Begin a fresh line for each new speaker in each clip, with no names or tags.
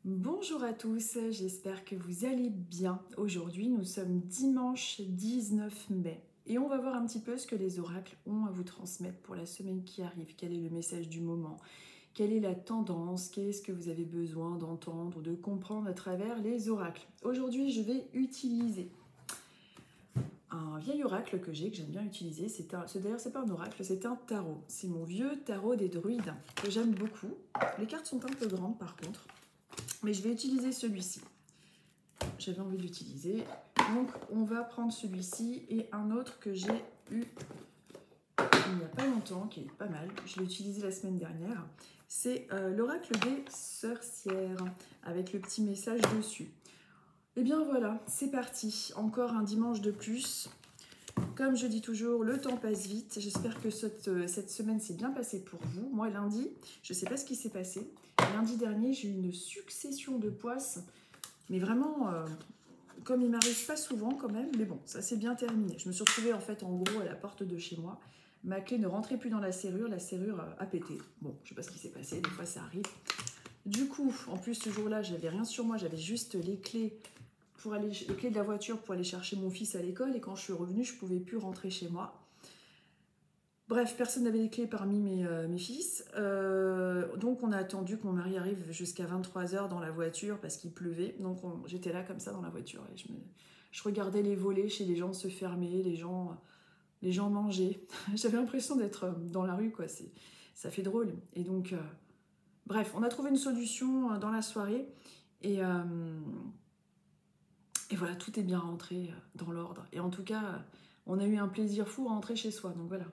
Bonjour à tous, j'espère que vous allez bien. Aujourd'hui, nous sommes dimanche 19 mai et on va voir un petit peu ce que les oracles ont à vous transmettre pour la semaine qui arrive. Quel est le message du moment? Quelle est la tendance? Qu'est-ce que vous avez besoin d'entendre, de comprendre à travers les oracles? Aujourd'hui, je vais utiliser un vieil oracle que j'aime bien utiliser. D'ailleurs, c'est pas un oracle, c'est un tarot. C'est mon vieux tarot des druides que j'aime beaucoup. Les cartes sont un peu grandes par contre. Mais je vais utiliser celui-ci. J'avais envie d'utiliser. Donc, on va prendre celui-ci et un autre que j'ai eu il n'y a pas longtemps, qui est pas mal. Je l'ai utilisé la semaine dernière. C'est l'oracle des sorcières, avec le petit message dessus. Et bien voilà, c'est parti. Encore un dimanche de plus. Comme je dis toujours, le temps passe vite. J'espère que cette semaine s'est bien passée pour vous. Moi, lundi, je ne sais pas ce qui s'est passé. Lundi dernier, j'ai eu une succession de poisses. Mais vraiment, comme il m'arrive pas souvent quand même. Mais bon, ça s'est bien terminé. Je me suis retrouvée en fait en gros à la porte de chez moi. Ma clé ne rentrait plus dans la serrure a pété. Bon, je ne sais pas ce qui s'est passé, des fois ça arrive. Du coup, en plus ce jour-là, j'avais rien sur moi, j'avais juste les clés de la voiture pour aller chercher mon fils à l'école, et quand je suis revenue, je ne pouvais plus rentrer chez moi. Bref, personne n'avait les clés parmi mes fils. Donc on a attendu que mon mari arrive jusqu'à 23h dans la voiture parce qu'il pleuvait. Donc j'étais là comme ça dans la voiture et je regardais les volets chez les gens se fermer, les gens mangeaient. J'avais l'impression d'être dans la rue, quoi. Ça fait drôle. Et donc, bref, on a trouvé une solution dans la soirée et voilà, tout est bien rentré dans l'ordre. Et en tout cas, on a eu un plaisir fou à rentrer chez soi. Donc voilà.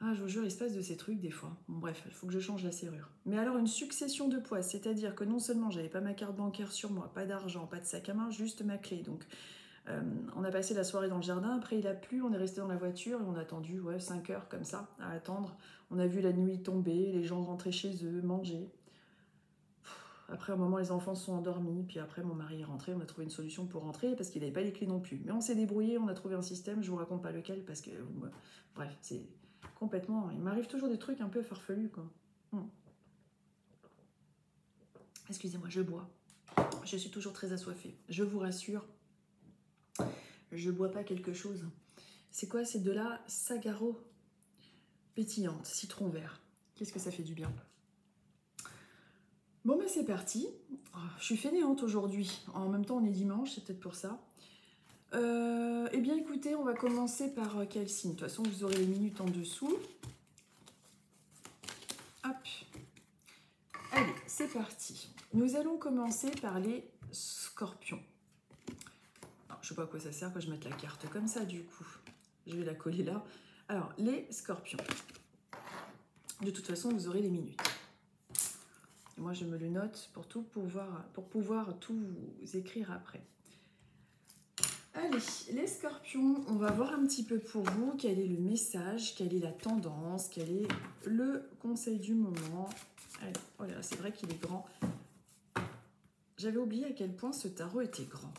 Ah, je vous jure, il se passe de ces trucs des fois. Bon, bref, il faut que je change la serrure. Mais alors, une succession de poids, c'est-à-dire que non seulement j'avais pas ma carte bancaire sur moi, pas d'argent, pas de sac à main, juste ma clé. Donc, on a passé la soirée dans le jardin. Après, il a plu, on est resté dans la voiture et on a attendu 5 heures comme ça à attendre. On a vu la nuit tomber, les gens rentraient chez eux, manger. Après, un moment, les enfants se sont endormis. Puis après, mon mari est rentré. On a trouvé une solution pour rentrer parce qu'il n'avait pas les clés non plus. Mais on s'est débrouillé, on a trouvé un système. Je vous raconte pas lequel parce que, bref, c'est complètement. Il m'arrive toujours des trucs un peu farfelus, quoi. Excusez-moi, je bois. Je suis toujours très assoiffée. Je vous rassure, je bois pas quelque chose. C'est quoi? C'est de la Sagaro pétillante, citron vert. Qu'est-ce que ça fait du bien. Bon, ben c'est parti. Je suis fainéante aujourd'hui. En même temps, on est dimanche, c'est peut-être pour ça. Eh bien, écoutez, on va commencer par quel signe? De toute façon, vous aurez les minutes en dessous. Hop. Allez, c'est parti. Nous allons commencer par les scorpions. Alors, je ne sais pas à quoi ça sert que je mette la carte comme ça, du coup. Je vais la coller là. Alors, les scorpions. De toute façon, vous aurez les minutes. Et moi, je me le note pour pouvoir tout vous écrire après. Allez, les scorpions, on va voir un petit peu pour vous quel est le message, quelle est la tendance, quel est le conseil du moment. Allez, oh là, c'est vrai qu'il est grand. J'avais oublié à quel point ce tarot était grand.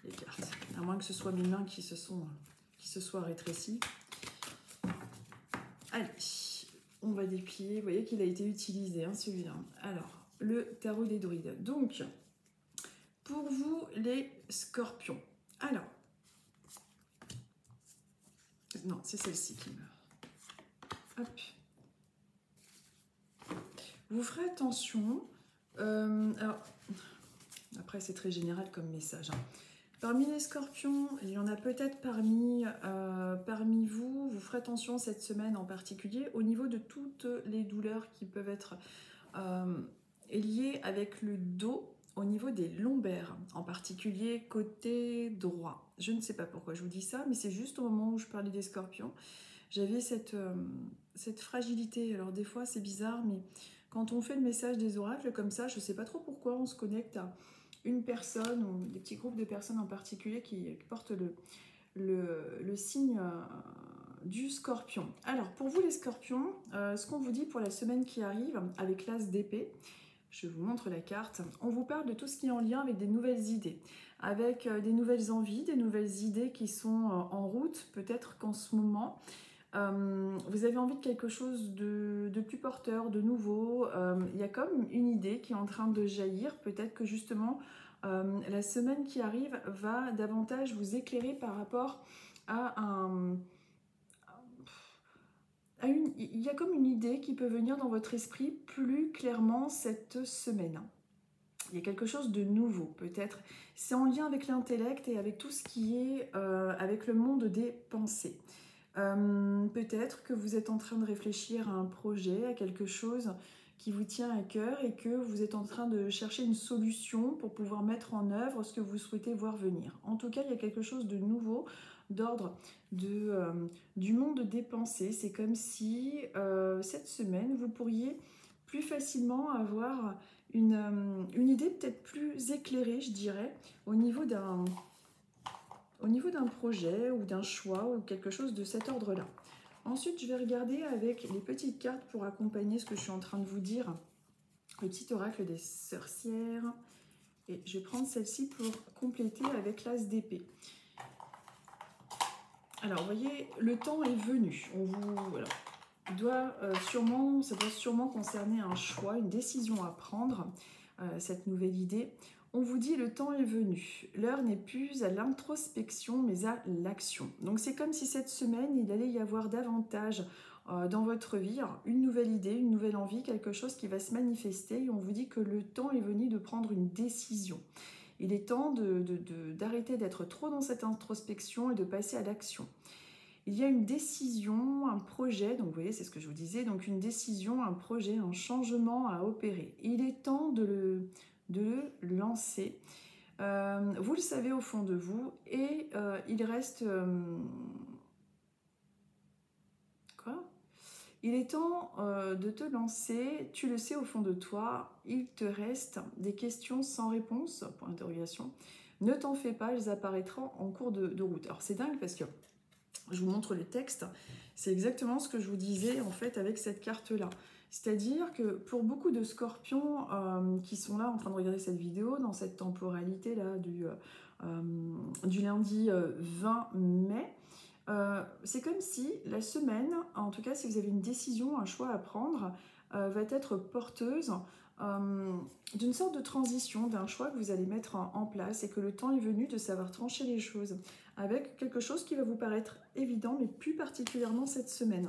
Les cartes, à moins que ce soit mes mains qui se soient rétrécies. Allez, on va déplier. Vous voyez qu'il a été utilisé, hein, celui-là. Alors, le tarot des druides. Donc, pour vous, les scorpions. Alors, non, c'est celle-ci qui meurt. Hop. Vous ferez attention. Alors, après, c'est très général comme message. Hein. Parmi les scorpions, il y en a peut-être parmi vous. Vous ferez attention cette semaine en particulier au niveau de toutes les douleurs qui peuvent être liées avec le dos, au niveau des lombaires, en particulier côté droit. Je ne sais pas pourquoi je vous dis ça, mais c'est juste au moment où je parlais des scorpions. J'avais cette fragilité. Alors des fois, c'est bizarre, mais quand on fait le message des oracles comme ça, je ne sais pas trop pourquoi on se connecte à une personne ou des petits groupes de personnes en particulier qui portent le signe du scorpion. Alors, pour vous les scorpions, ce qu'on vous dit pour la semaine qui arrive avec l'as d'épée, je vous montre la carte, on vous parle de tout ce qui est en lien avec des nouvelles idées, avec des nouvelles envies, des nouvelles idées qui sont en route. Peut-être qu'en ce moment, Vous avez envie de quelque chose de plus porteur, de nouveau. Il y a comme une idée qui est en train de jaillir. Peut-être que justement, la semaine qui arrive va davantage vous éclairer par rapport à il y a comme une idée qui peut venir dans votre esprit plus clairement cette semaine. Il y a quelque chose de nouveau, peut-être. C'est en lien avec l'intellect et avec tout ce qui est avec le monde des pensées. Peut-être que vous êtes en train de réfléchir à un projet, à quelque chose qui vous tient à cœur et que vous êtes en train de chercher une solution pour pouvoir mettre en œuvre ce que vous souhaitez voir venir. En tout cas, il y a quelque chose de nouveau d'ordre du monde des pensées. C'est comme si cette semaine, vous pourriez plus facilement avoir une idée peut-être plus éclairée, je dirais, au niveau d'un projet ou d'un choix ou quelque chose de cet ordre-là. Ensuite, je vais regarder avec les petites cartes pour accompagner ce que je suis en train de vous dire, le petit oracle des sorcières. Et je vais prendre celle-ci pour compléter avec l'as d'épée. Alors, vous voyez, le temps est venu. Voilà. Ça doit sûrement concerner un choix, une décision à prendre, cette nouvelle idée. On vous dit le temps est venu. L'heure n'est plus à l'introspection, mais à l'action. Donc c'est comme si cette semaine, il allait y avoir davantage dans votre vie une nouvelle idée, une nouvelle envie, quelque chose qui va se manifester. Et on vous dit que le temps est venu de prendre une décision. Il est temps d'arrêter d'être trop dans cette introspection et de passer à l'action. Il y a une décision, un projet, donc vous voyez, c'est ce que je vous disais, donc une décision, un projet, un changement à opérer. Il est temps de le lancer. Vous le savez au fond de vous et il reste... Quoi ? Il est temps de te lancer, tu le sais au fond de toi, il te reste des questions sans réponse, point d'interrogation. Ne t'en fais pas, elles apparaîtront en cours de route. Alors c'est dingue parce que je vous montre le texte, c'est exactement ce que je vous disais en fait avec cette carte-là. C'est-à-dire que pour beaucoup de scorpions qui sont là en train de regarder cette vidéo, dans cette temporalité-là du lundi 20 mai, c'est comme si la semaine, en tout cas si vous avez une décision, un choix à prendre, va être porteuse d'une sorte de transition, d'un choix que vous allez mettre en place et que le temps est venu de savoir trancher les choses avec quelque chose qui va vous paraître évident, mais plus particulièrement cette semaine.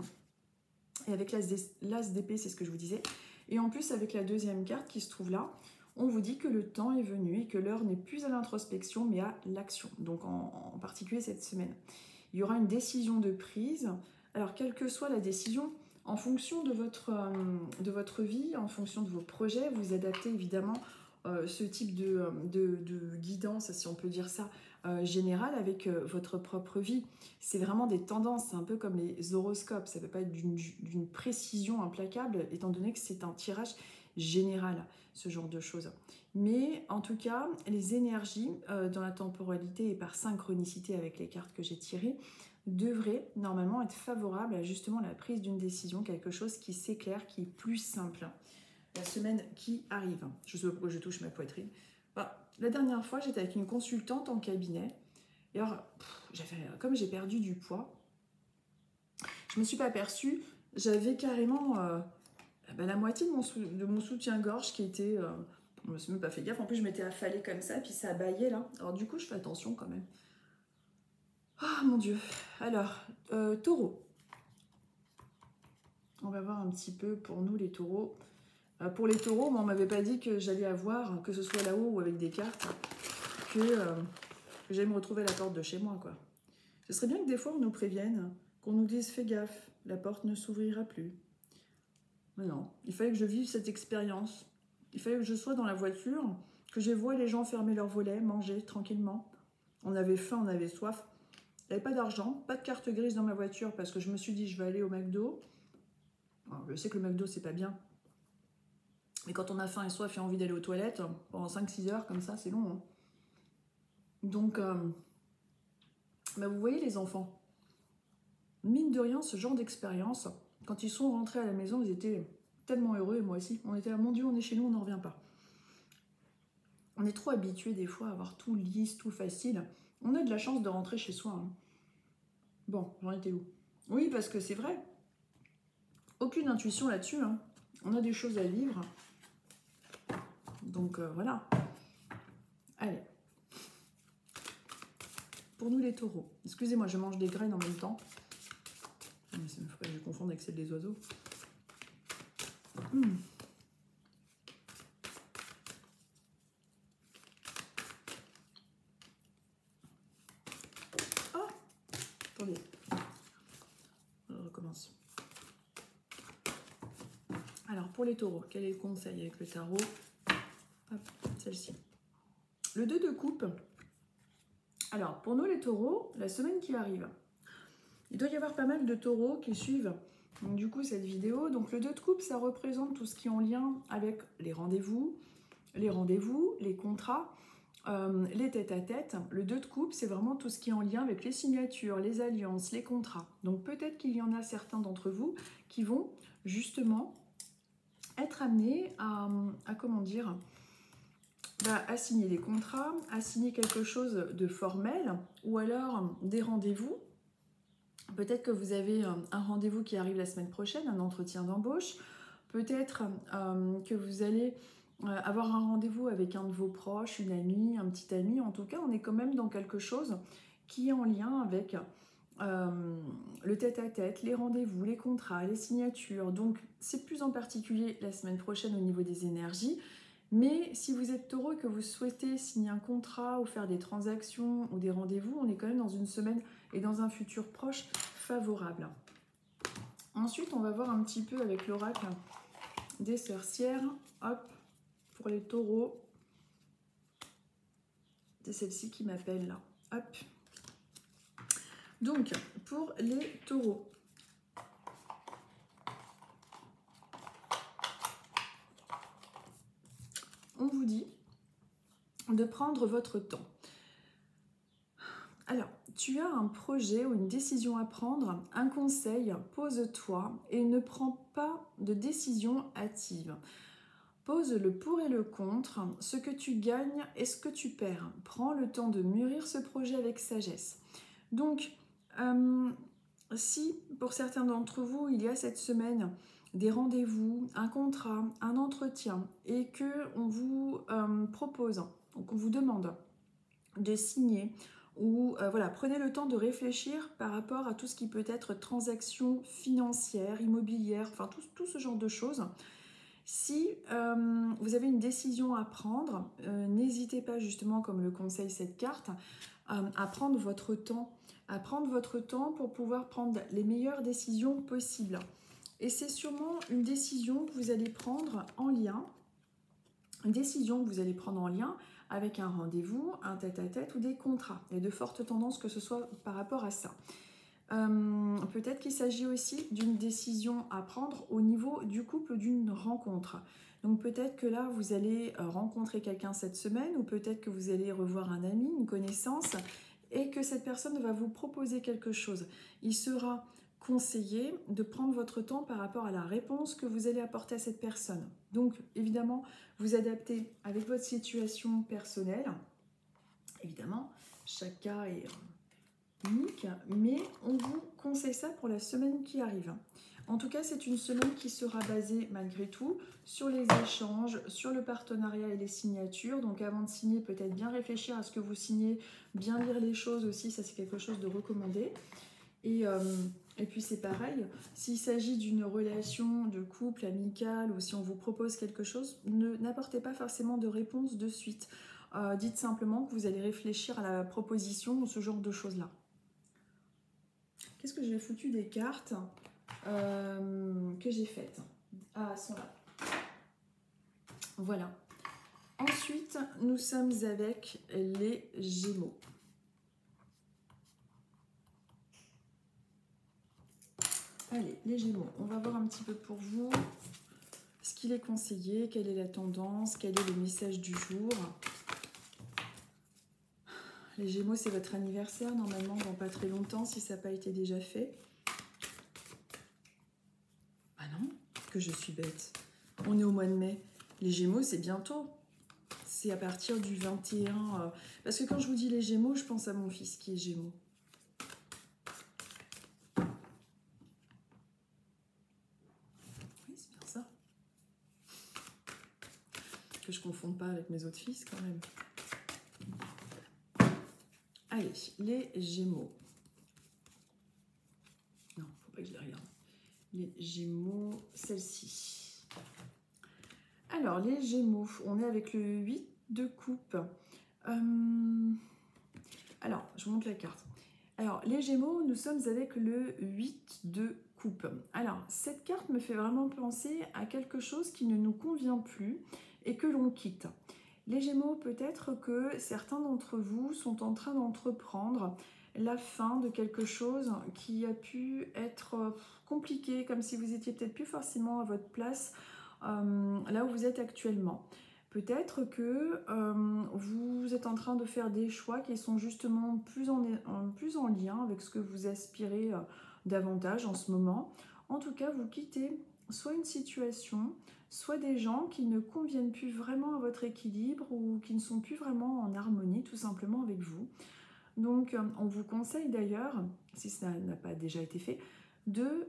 Et avec l'as d'épée, c'est ce que je vous disais. Et en plus, avec la deuxième carte qui se trouve là, on vous dit que le temps est venu et que l'heure n'est plus à l'introspection, mais à l'action. Donc en particulier cette semaine. Il y aura une décision de prise. Alors, quelle que soit la décision, en fonction de votre vie, en fonction de vos projets, vous adaptez évidemment ce type de guidance, si on peut dire ça, générale avec votre propre vie. C'est vraiment des tendances, c'est un peu comme les horoscopes. Ça ne peut pas être d'une précision implacable, étant donné que c'est un tirage général, ce genre de choses. Mais en tout cas, les énergies dans la temporalité et par synchronicité avec les cartes que j'ai tirées devraient normalement être favorables à justement la prise d'une décision, quelque chose qui s'éclaire, qui est plus simple. La semaine qui arrive. Je ne sais pas pourquoi je touche ma poitrine. La dernière fois, j'étais avec une consultante en cabinet. Et alors, comme j'ai perdu du poids, je ne me suis pas aperçue. J'avais carrément la moitié de mon soutien-gorge qui était... je ne me suis même pas fait gaffe. En plus, je m'étais affalée comme ça, puis ça bâillait là. Alors du coup, je fais attention quand même. Ah, mon Dieu. Alors, taureau. On va voir un petit peu pour nous, les taureaux. Pour les taureaux, on ne m'avait pas dit que j'allais avoir, que ce soit là-haut ou avec des cartes, que j'allais me retrouver à la porte de chez moi, quoi. Ce serait bien que des fois, on nous prévienne, qu'on nous dise « fais gaffe, la porte ne s'ouvrira plus ». Mais non, il fallait que je vive cette expérience. Il fallait que je sois dans la voiture, que je vois les gens fermer leurs volets, manger tranquillement. On avait faim, on avait soif. Il n'y avait pas d'argent, pas de carte grise dans ma voiture parce que je me suis dit je vais aller au McDo. Alors, je sais que le McDo, c'est pas bien. Mais quand on a faim et soif et envie d'aller aux toilettes, pendant 5-6 heures, comme ça, c'est long. Hein. Donc, vous voyez les enfants, mine de rien, ce genre d'expérience, quand ils sont rentrés à la maison, ils étaient tellement heureux, et moi aussi. On était là, mon Dieu, on est chez nous, on n'en revient pas. On est trop habitués des fois à avoir tout lisse, tout facile. On a de la chance de rentrer chez soi. Hein. Bon, j'en étais où? Oui, parce que c'est vrai. Aucune intuition là-dessus. Hein. On a des choses à vivre. Donc voilà. Allez. Pour nous les taureaux. Excusez-moi, je mange des graines en même temps. Mais ça me ferait que je confonde avec celle des oiseaux. Oh, attendez. On recommence. Alors, pour les taureaux, quel est le conseil avec le tarot? Hop, celle-ci. Le 2 de coupe. Alors, pour nous les taureaux, la semaine qui arrive, il doit y avoir pas mal de taureaux qui suivent donc, du coup cette vidéo. Donc, le 2 de coupe, ça représente tout ce qui est en lien avec les rendez-vous, les contrats, les tête-à-tête. Le 2 de coupe, c'est vraiment tout ce qui est en lien avec les signatures, les alliances, les contrats. Donc, peut-être qu'il y en a certains d'entre vous qui vont justement être amenés à comment dire, à signer des contrats, à signer quelque chose de formel, ou alors des rendez-vous. Peut-être que vous avez un rendez-vous qui arrive la semaine prochaine, un entretien d'embauche. Peut-être que vous allez avoir un rendez-vous avec un de vos proches, une amie, un petit ami. En tout cas, on est quand même dans quelque chose qui est en lien avec le tête-à-tête, les rendez-vous, les contrats, les signatures. Donc, c'est plus en particulier la semaine prochaine au niveau des énergies. Mais si vous êtes taureau et que vous souhaitez signer un contrat ou faire des transactions ou des rendez-vous, on est quand même dans une semaine et dans un futur proche favorable. Ensuite, on va voir un petit peu avec l'oracle des sorcières. Hop, pour les taureaux. C'est celle-ci qui m'appelle là. Hop. Donc, pour les taureaux. On vous dit de prendre votre temps. Alors, tu as un projet ou une décision à prendre, un conseil, pose-toi et ne prends pas de décision hâtive. Pose le pour et le contre, ce que tu gagnes et ce que tu perds. Prends le temps de mûrir ce projet avec sagesse. Donc, si pour certains d'entre vous, il y a cette semaine des rendez-vous, un contrat, un entretien et qu'on vous propose, donc on vous demande de signer ou voilà, prenez le temps de réfléchir par rapport à tout ce qui peut être transactions financières, immobilières, enfin tout ce genre de choses. Si vous avez une décision à prendre, n'hésitez pas justement, comme le conseille cette carte, à prendre votre temps pour pouvoir prendre les meilleures décisions possibles. Et c'est sûrement une décision que vous allez prendre en lien, avec un rendez-vous, un tête-à-tête ou des contrats. Il y a de fortes tendances que ce soit par rapport à ça. Peut-être qu'il s'agit aussi d'une décision à prendre au niveau du couple, d'une rencontre. Donc peut-être que là, vous allez rencontrer quelqu'un cette semaine ou peut-être que vous allez revoir un ami, une connaissance et que cette personne va vous proposer quelque chose. Il sera conseillé de prendre votre temps par rapport à la réponse que vous allez apporter à cette personne. Donc évidemment, vous adaptez avec votre situation personnelle. Évidemment, chaque cas est unique, mais on vous conseille ça pour la semaine qui arrive. En tout cas, c'est une semaine qui sera basée malgré tout sur les échanges, sur le partenariat et les signatures. Donc avant de signer, peut-être bien réfléchir à ce que vous signez, bien lire les choses aussi, ça c'est quelque chose de recommandé. Et puis c'est pareil, s'il s'agit d'une relation de couple, amicale, ou si on vous propose quelque chose, n'apportez pas forcément de réponse de suite. Dites simplement que vous allez réfléchir à la proposition ou ce genre de choses-là. Qu'est-ce que j'ai foutu des cartes que j'ai faites? Ah, elles sont là. Voilà. Ensuite, nous sommes avec les Gémeaux. Allez, les Gémeaux, on va voir un petit peu pour vous ce qu'il est conseillé, quelle est la tendance, quel est le message du jour. Les Gémeaux, c'est votre anniversaire, normalement, dans pas très longtemps, si ça n'a pas été déjà fait. Ah non, que je suis bête. On est au mois de mai. Les Gémeaux, c'est bientôt. C'est à partir du 21... Parce que quand je vous dis les Gémeaux, je pense à mon fils qui est Gémeaux. Que je ne confonde pas avec mes autres fils quand même. Allez, les Gémeaux. Non, faut pas que je les regarde. Les Gémeaux, celle-ci. Alors, les Gémeaux, on est avec le 8 de coupe. Alors, je vous montre la carte. Alors, les Gémeaux, nous sommes avec le 8 de coupe. Alors, cette carte me fait vraiment penser à quelque chose qui ne nous convient plus et que l'on quitte. Les Gémeaux, peut-être que certains d'entre vous sont en train d'entreprendre la fin de quelque chose qui a pu être compliqué, comme si vous étiez peut-être plus forcément à votre place là où vous êtes actuellement. Peut-être que vous êtes en train de faire des choix qui sont justement plus en lien avec ce que vous aspirez davantage en ce moment. En tout cas, vous quittez soit une situation, soit des gens qui ne conviennent plus vraiment à votre équilibre ou qui ne sont plus vraiment en harmonie tout simplement avec vous. Donc, on vous conseille d'ailleurs, si ça n'a pas déjà été fait, de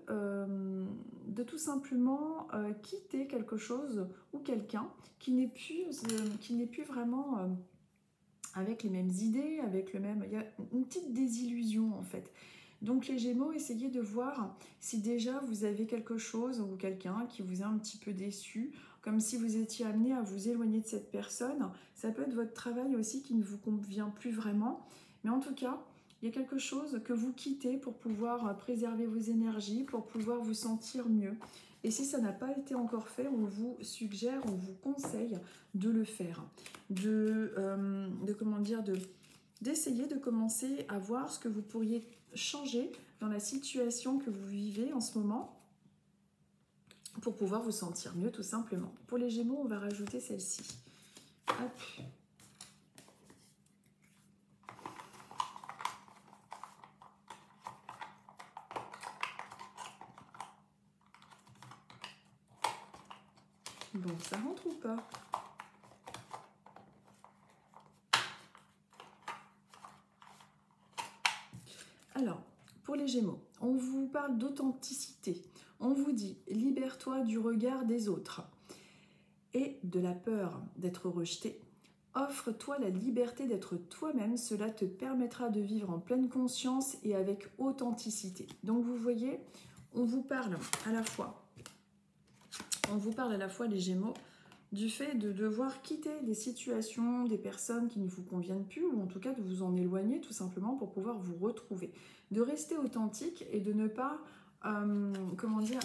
tout simplement quitter quelque chose ou quelqu'un qui n'est plus vraiment avec les mêmes idées, avec le même... Il y a une petite désillusion en fait. Donc les Gémeaux, essayez de voir si déjà vous avez quelque chose ou quelqu'un qui vous a un petit peu déçu, comme si vous étiez amené à vous éloigner de cette personne. Ça peut être votre travail aussi qui ne vous convient plus vraiment. Mais en tout cas, il y a quelque chose que vous quittez pour pouvoir préserver vos énergies, pour pouvoir vous sentir mieux. Et si ça n'a pas été encore fait, on vous suggère, on vous conseille de le faire. D'essayer de commencer à voir ce que vous pourriez changer dans la situation que vous vivez en ce moment pour pouvoir vous sentir mieux tout simplement. Pour les Gémeaux, on va rajouter celle-ci. Hop. Bon, ça rentre ou pas? Alors, pour les Gémeaux, on vous parle d'authenticité. On vous dit, libère-toi du regard des autres et de la peur d'être rejeté. Offre-toi la liberté d'être toi-même, cela te permettra de vivre en pleine conscience et avec authenticité. Donc vous voyez, on vous parle à la fois, les Gémeaux, du fait de devoir quitter des situations, des personnes qui ne vous conviennent plus, ou en tout cas de vous en éloigner tout simplement pour pouvoir vous retrouver. De rester authentique et de ne pas,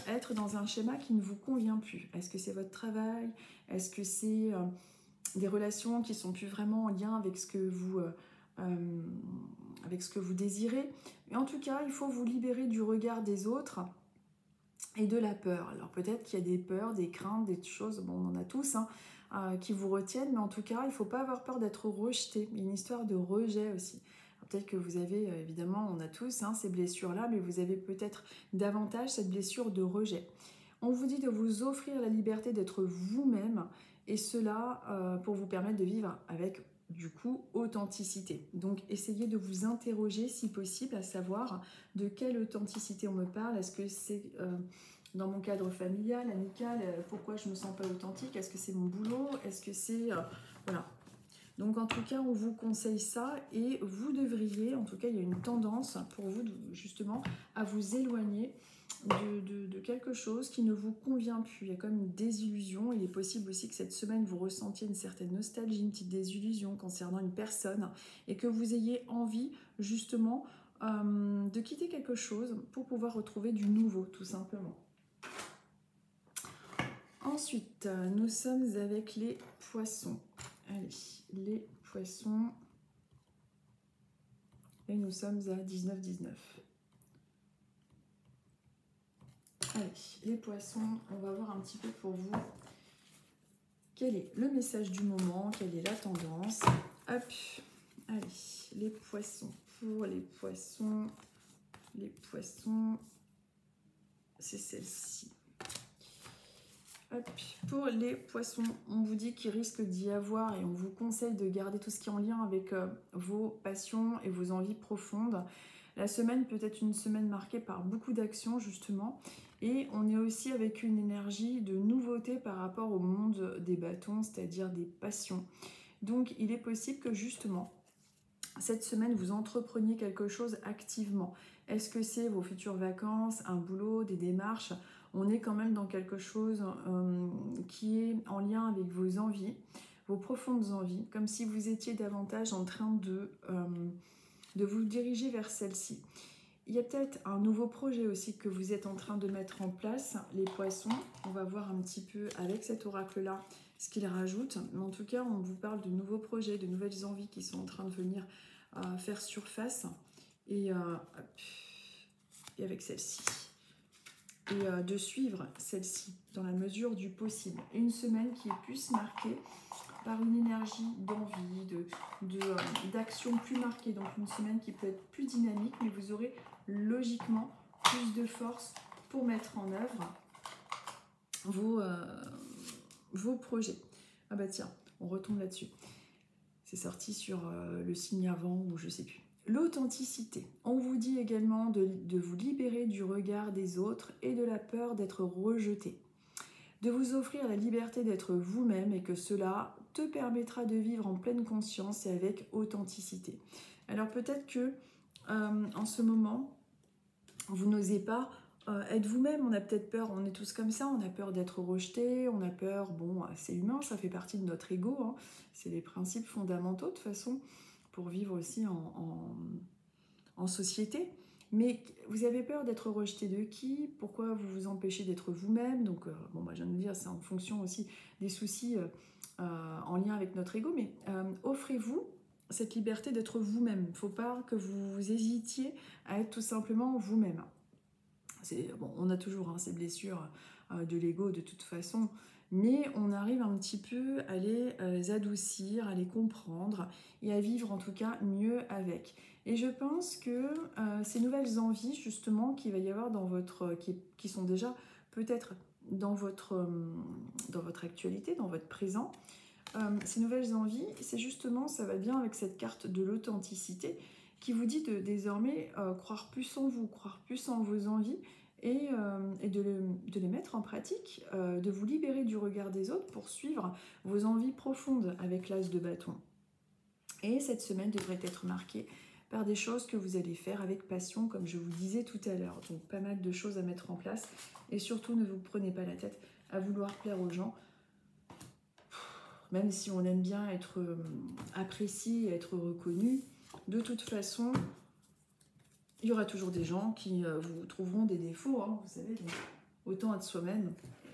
être dans un schéma qui ne vous convient plus. Est-ce que c'est votre travail? Est-ce que c'est des relations qui sont plus vraiment en lien avec ce que vous désirez? Mais en tout cas, il faut vous libérer du regard des autres et de la peur. Alors peut-être qu'il y a des peurs, des craintes, des choses, bon, on en a tous, qui vous retiennent, mais en tout cas, il ne faut pas avoir peur d'être rejeté. Il y a une histoire de rejet aussi. Peut-être que vous avez, évidemment, on a tous ces blessures-là, mais vous avez peut-être davantage cette blessure de rejet. On vous dit de vous offrir la liberté d'être vous-même, et cela pour vous permettre de vivre avec, du coup, authenticité. Donc, essayez de vous interroger, si possible, à savoir de quelle authenticité on me parle. Est-ce que c'est dans mon cadre familial, amical, pourquoi je ne me sens pas authentique? Est-ce que c'est mon boulot? Est-ce que c'est... voilà. Donc en tout cas, on vous conseille ça et vous devriez, en tout cas, il y a une tendance pour vous justement à vous éloigner de quelque chose qui ne vous convient plus. Il y a comme une désillusion. Il est possible aussi que cette semaine, vous ressentiez une certaine nostalgie, une petite désillusion concernant une personne et que vous ayez envie justement de quitter quelque chose pour pouvoir retrouver du nouveau, tout simplement. Ensuite, nous sommes avec les poissons. Allez, les poissons. Et nous sommes à 19-19. Allez, les poissons, on va voir un petit peu pour vous quel est le message du moment, quelle est la tendance. Hop, allez, les poissons. Pour les poissons, c'est celle-ci. Hop. Pour les poissons, on vous dit qu'il risque d'y avoir et on vous conseille de garder tout ce qui est en lien avec vos passions et vos envies profondes. La semaine peut être une semaine marquée par beaucoup d'actions justement Et on est aussi avec une énergie de nouveauté par rapport au monde des bâtons, c'est-à-dire des passions. Donc il est possible que justement, cette semaine, vous entrepreniez quelque chose activement. Est-ce que c'est vos futures vacances, un boulot, des démarches? On est quand même dans quelque chose qui est en lien avec vos envies, vos profondes envies, comme si vous étiez davantage en train de vous diriger vers celle-ci. Il y a peut-être un nouveau projet aussi que vous êtes en train de mettre en place, les poissons. On va voir un petit peu avec cet oracle-là ce qu'il rajoute. Mais en tout cas, on vous parle de nouveaux projets, de nouvelles envies qui sont en train de venir faire surface. Et avec celle-ci. Et de suivre celle-ci dans la mesure du possible. Une semaine qui est plus marquée par une énergie d'envie, d'action plus marquée. Donc une semaine qui peut être plus dynamique, mais vous aurez logiquement plus de force pour mettre en œuvre vos projets. Ah bah tiens, on retombe là-dessus. C'est sorti sur le signe avant ou je sais plus. L'authenticité. On vous dit également de vous libérer du regard des autres et de la peur d'être rejeté. De vous offrir la liberté d'être vous-même et que cela te permettra de vivre en pleine conscience et avec authenticité. Alors peut-être que en ce moment, vous n'osez pas être vous-même. On a peut-être peur, on est tous comme ça, on a peur d'être rejeté, on a peur, bon, c'est humain, ça fait partie de notre ego, hein. C'est les principes fondamentaux de toute façon pour vivre aussi en société. Mais vous avez peur d'être rejeté de qui? Pourquoi vous vous empêchez d'être vous-même? Donc, bon, moi, je viens de dire, c'est en fonction aussi des soucis en lien avec notre ego, mais offrez-vous cette liberté d'être vous-même. Il ne faut pas que vous hésitiez à être tout simplement vous-même. Bon, on a toujours ces blessures de l'ego de toute façon, mais on arrive un petit peu à les adoucir, à les comprendre et à vivre en tout cas mieux avec. Et je pense que ces nouvelles envies justement qu'il va y avoir dans votre, qui sont déjà peut-être dans votre actualité, dans votre présent, ces nouvelles envies, c'est justement, ça va bien avec cette carte de l'authenticité qui vous dit de désormais croire plus en vous, croire plus en vos envies et de les mettre en pratique, de vous libérer du regard des autres pour suivre vos envies profondes avec l'as de bâton. Et cette semaine devrait être marquée par des choses que vous allez faire avec passion, comme je vous disais tout à l'heure. Donc pas mal de choses à mettre en place. Et surtout, ne vous prenez pas la tête à vouloir plaire aux gens. Même si on aime bien être apprécié, être reconnu, de toute façon, il y aura toujours des gens qui vous trouveront des défauts, hein, vous savez, donc autant être soi-même.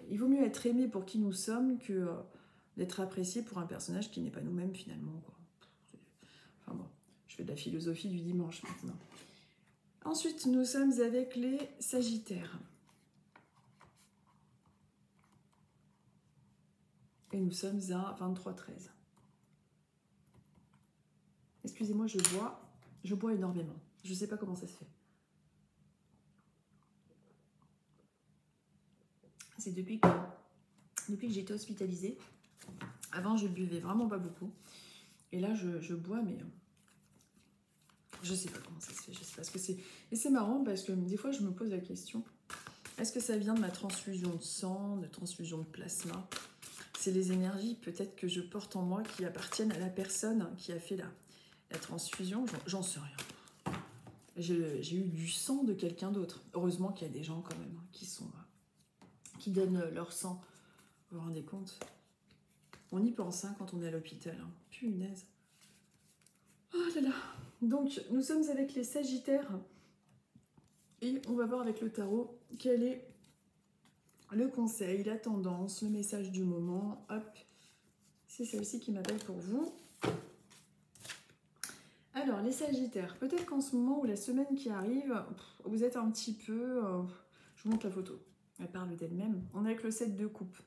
Il vaut mieux être aimé pour qui nous sommes que d'être apprécié pour un personnage qui n'est pas nous-mêmes finalement, quoi. Enfin bon, je fais de la philosophie du dimanche maintenant. Ensuite, nous sommes avec les Sagittaires. Et nous sommes à 23-13. Excusez-moi, je bois énormément. Je ne sais pas comment ça se fait. C'est depuis que j'ai été hospitalisée. Avant, je buvais vraiment pas beaucoup. Et là, je bois, mais je sais pas comment ça se fait. Je sais pas ce que c'est. Et c'est marrant parce que des fois, je me pose la question, est-ce que ça vient de ma transfusion de sang, de transfusion de plasma? C'est les énergies peut-être que je porte en moi qui appartiennent à la personne qui a fait la transfusion. J'en sais rien. J'ai eu du sang de quelqu'un d'autre. Heureusement qu'il y a des gens quand même qui donnent leur sang. Vous vous rendez compte? On y pense quand on est à l'hôpital. Hein. Punaise. Oh là là. Donc, nous sommes avec les Sagittaires. Et on va voir avec le tarot quel est le conseil, la tendance, le message du moment. Hop. C'est celle-ci qui m'appelle pour vous. Alors, les Sagittaires, peut-être qu'en ce moment ou la semaine qui arrive, vous êtes un petit peu... je vous montre la photo, elle parle d'elle-même. On est avec le 7 de coupe.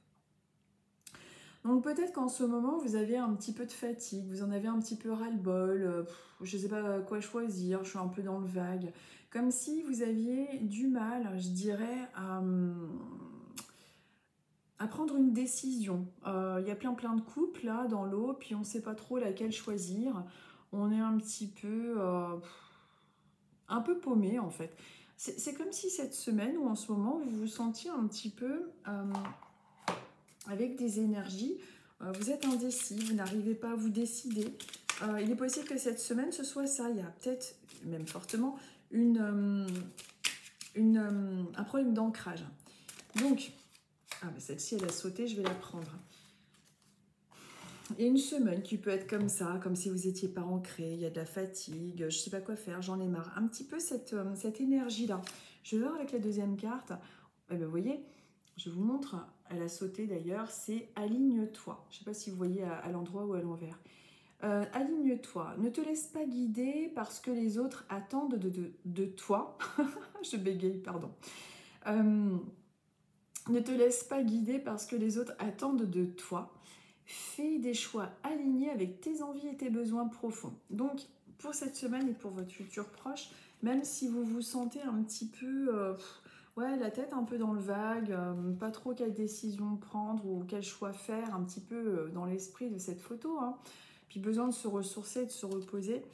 Donc peut-être qu'en ce moment, vous avez un petit peu de fatigue, vous en avez un petit peu ras-le-bol, je ne sais pas quoi choisir, je suis un peu dans le vague. Comme si vous aviez du mal, je dirais, à prendre une décision. Il y a plein de couples là dans l'eau, puis on ne sait pas trop laquelle choisir. On est un petit peu paumé en fait. C'est comme si cette semaine ou en ce moment, vous vous sentiez un petit peu avec des énergies. Vous êtes indécis, vous n'arrivez pas à vous décider. Il est possible que cette semaine, ce soit ça. Il y a peut-être, même fortement, un problème d'ancrage. Donc, celle-ci, elle a sauté, je vais la prendre. Il y a une semaine qui peut être comme ça, comme si vous n'étiez pas ancré, il y a de la fatigue, je ne sais pas quoi faire, j'en ai marre. Un petit peu cette énergie-là. Je vais voir avec la deuxième carte. Eh bien, vous voyez, je vous montre, elle a sauté d'ailleurs, c'est aligne-toi. Je ne sais pas si vous voyez à l'endroit ou à l'envers. Aligne-toi, ne te laisse pas guider parce que les autres attendent de toi. Je bégaye, pardon. Ne te laisse pas guider parce que les autres attendent de toi. Fais des choix alignés avec tes envies et tes besoins profonds. Donc, pour cette semaine et pour votre futur proche, même si vous vous sentez un petit peu, la tête un peu dans le vague, pas trop quelle décision prendre ou quel choix faire, un petit peu dans l'esprit de cette photo, hein, puis besoin de se ressourcer, de se reposer,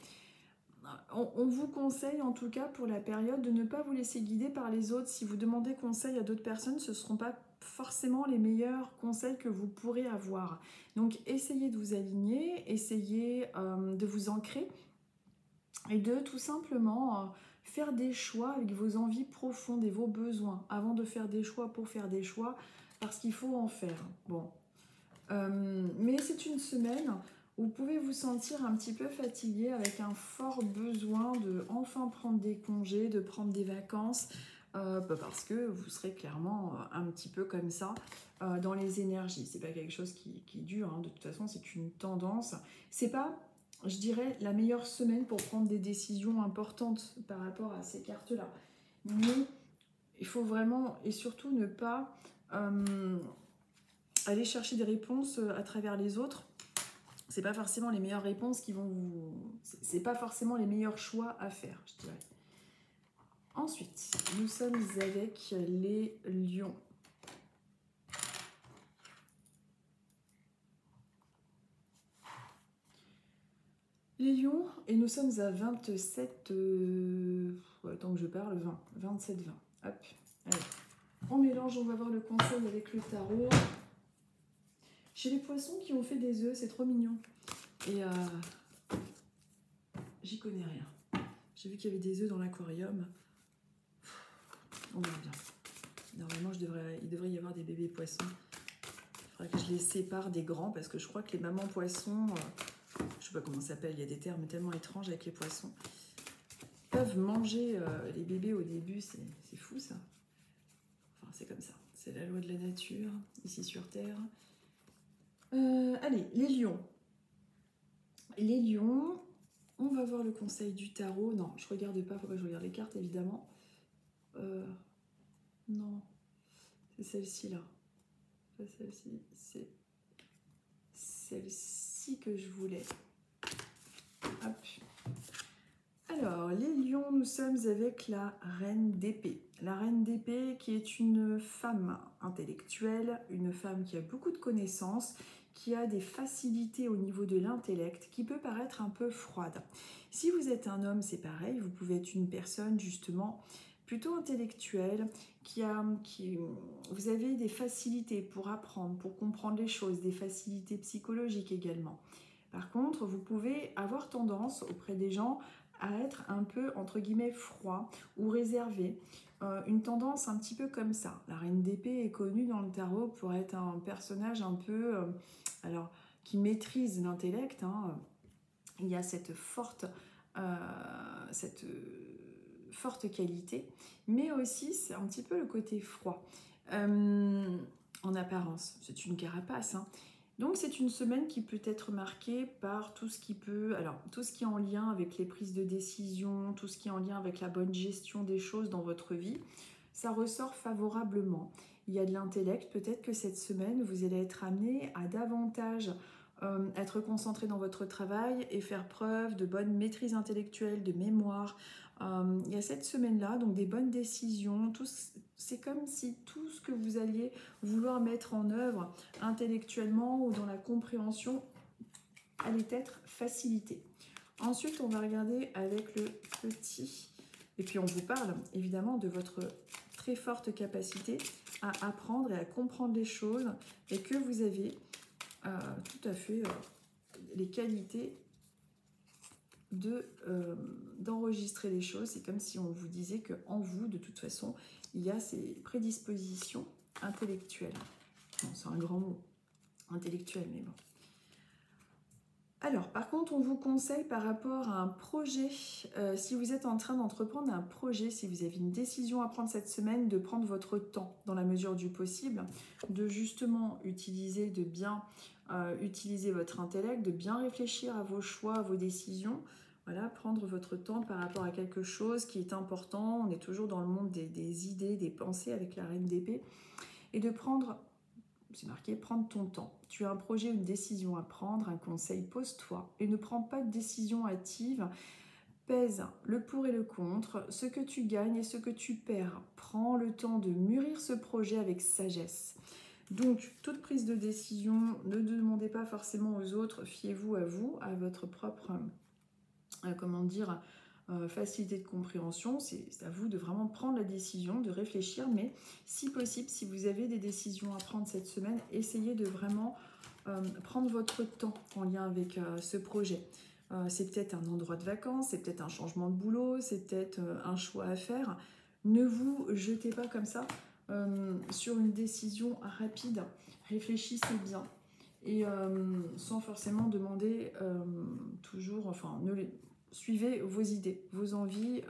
on vous conseille en tout cas pour la période de ne pas vous laisser guider par les autres. Si vous demandez conseil à d'autres personnes, ce ne seront pas forcément les meilleurs conseils que vous pourrez avoir. Donc essayez de vous aligner, essayez de vous ancrer et de tout simplement faire des choix avec vos envies profondes et vos besoins avant de faire des choix pour faire des choix parce qu'il faut en faire. Bon, mais c'est une semaine où vous pouvez vous sentir un petit peu fatigué avec un fort besoin de enfin prendre des congés, de prendre des vacances, parce que vous serez clairement un petit peu comme ça dans les énergies. C'est pas quelque chose qui dure, hein. De toute façon c'est une tendance. C'est pas, je dirais, la meilleure semaine pour prendre des décisions importantes par rapport à ces cartes-là. Mais il faut vraiment et surtout ne pas aller chercher des réponses à travers les autres. C'est pas forcément les meilleures réponses qui vont vous... C'est pas forcément les meilleurs choix à faire, je dirais. Ensuite, nous sommes avec les lions. Les lions, et nous sommes à 27... Tant que je parle, 20. 27, 20. Hop, allez. On mélange, on va voir le conseil avec le tarot. Chez les poissons qui ont fait des œufs, c'est trop mignon. Et j'y connais rien. J'ai vu qu'il y avait des œufs dans l'aquarium. On verra bien. Normalement, il devrait y avoir des bébés poissons. Il faudrait que je les sépare des grands parce que je crois que les mamans poissons, je sais pas comment ça s'appelle, il y a des termes tellement étranges avec les poissons, peuvent manger les bébés au début. C'est fou ça. Enfin, c'est comme ça. C'est la loi de la nature, ici sur Terre. Allez, les lions. Les lions, on va voir le conseil du tarot. Non, je regarde pas, faut pas que je regarde les cartes évidemment. Non, c'est celle-ci là. Pas celle-ci, c'est celle-ci que je voulais. Hop. Alors, les lions, nous sommes avec la reine d'épée. La reine d'épée qui est une femme intellectuelle, une femme qui a beaucoup de connaissances, qui a des facilités au niveau de l'intellect, qui peut paraître un peu froide. Si vous êtes un homme, c'est pareil, vous pouvez être une personne justement plutôt intellectuelle, vous avez des facilités pour apprendre, pour comprendre les choses, des facilités psychologiques également. Par contre, vous pouvez avoir tendance auprès des gens à être un peu, entre guillemets, froid ou réservé. Une tendance un petit peu comme ça. La reine d'épée est connue dans le tarot pour être un personnage un peu... qui maîtrise l'intellect. Hein. Il y a cette forte qualité, mais aussi c'est un petit peu le côté froid. En apparence, c'est une carapace, hein. Donc c'est une semaine qui peut être marquée par tout ce qui est en lien avec les prises de décision, tout ce qui est en lien avec la bonne gestion des choses dans votre vie, ça ressort favorablement. Il y a de l'intellect, peut-être que cette semaine vous allez être amené à davantage être concentré dans votre travail et faire preuve de bonne maîtrise intellectuelle, de mémoire. Il y a cette semaine-là, donc des bonnes décisions. C'est comme si tout ce que vous alliez vouloir mettre en œuvre intellectuellement ou dans la compréhension allait être facilité. Ensuite, on va regarder avec le petit Et puis on vous parle évidemment de votre très forte capacité à apprendre et à comprendre les choses et que vous avez tout à fait les qualités d'enregistrer les choses. C'est comme si on vous disait qu'en vous, de toute façon, il y a ces prédispositions intellectuelles. Bon, c'est un grand mot, intellectuel, mais bon. Alors, par contre, on vous conseille par rapport à un projet, si vous êtes en train d'entreprendre un projet, si vous avez une décision à prendre cette semaine, de prendre votre temps dans la mesure du possible, de justement utiliser, de bien utiliser votre intellect, de bien réfléchir à vos choix, à vos décisions. Voilà, prendre votre temps par rapport à quelque chose qui est important. On est toujours dans le monde des idées, des pensées avec la reine d'épée. Et de prendre... C'est marqué, prendre ton temps. Tu as un projet, une décision à prendre, un conseil, pose-toi et ne prends pas de décision hâtive. Pèse le pour et le contre, ce que tu gagnes et ce que tu perds. Prends le temps de mûrir ce projet avec sagesse. Donc, toute prise de décision, ne demandez pas forcément aux autres, fiez-vous, à votre propre, facilité de compréhension. C'est à vous de vraiment prendre la décision, de réfléchir, mais si possible, si vous avez des décisions à prendre cette semaine, essayez de vraiment prendre votre temps en lien avec ce projet. C'est peut-être un endroit de vacances, c'est peut-être un changement de boulot, c'est peut-être un choix à faire. Ne vous jetez pas comme ça sur une décision rapide. Réfléchissez bien et sans forcément demander toujours, suivez vos idées, vos envies,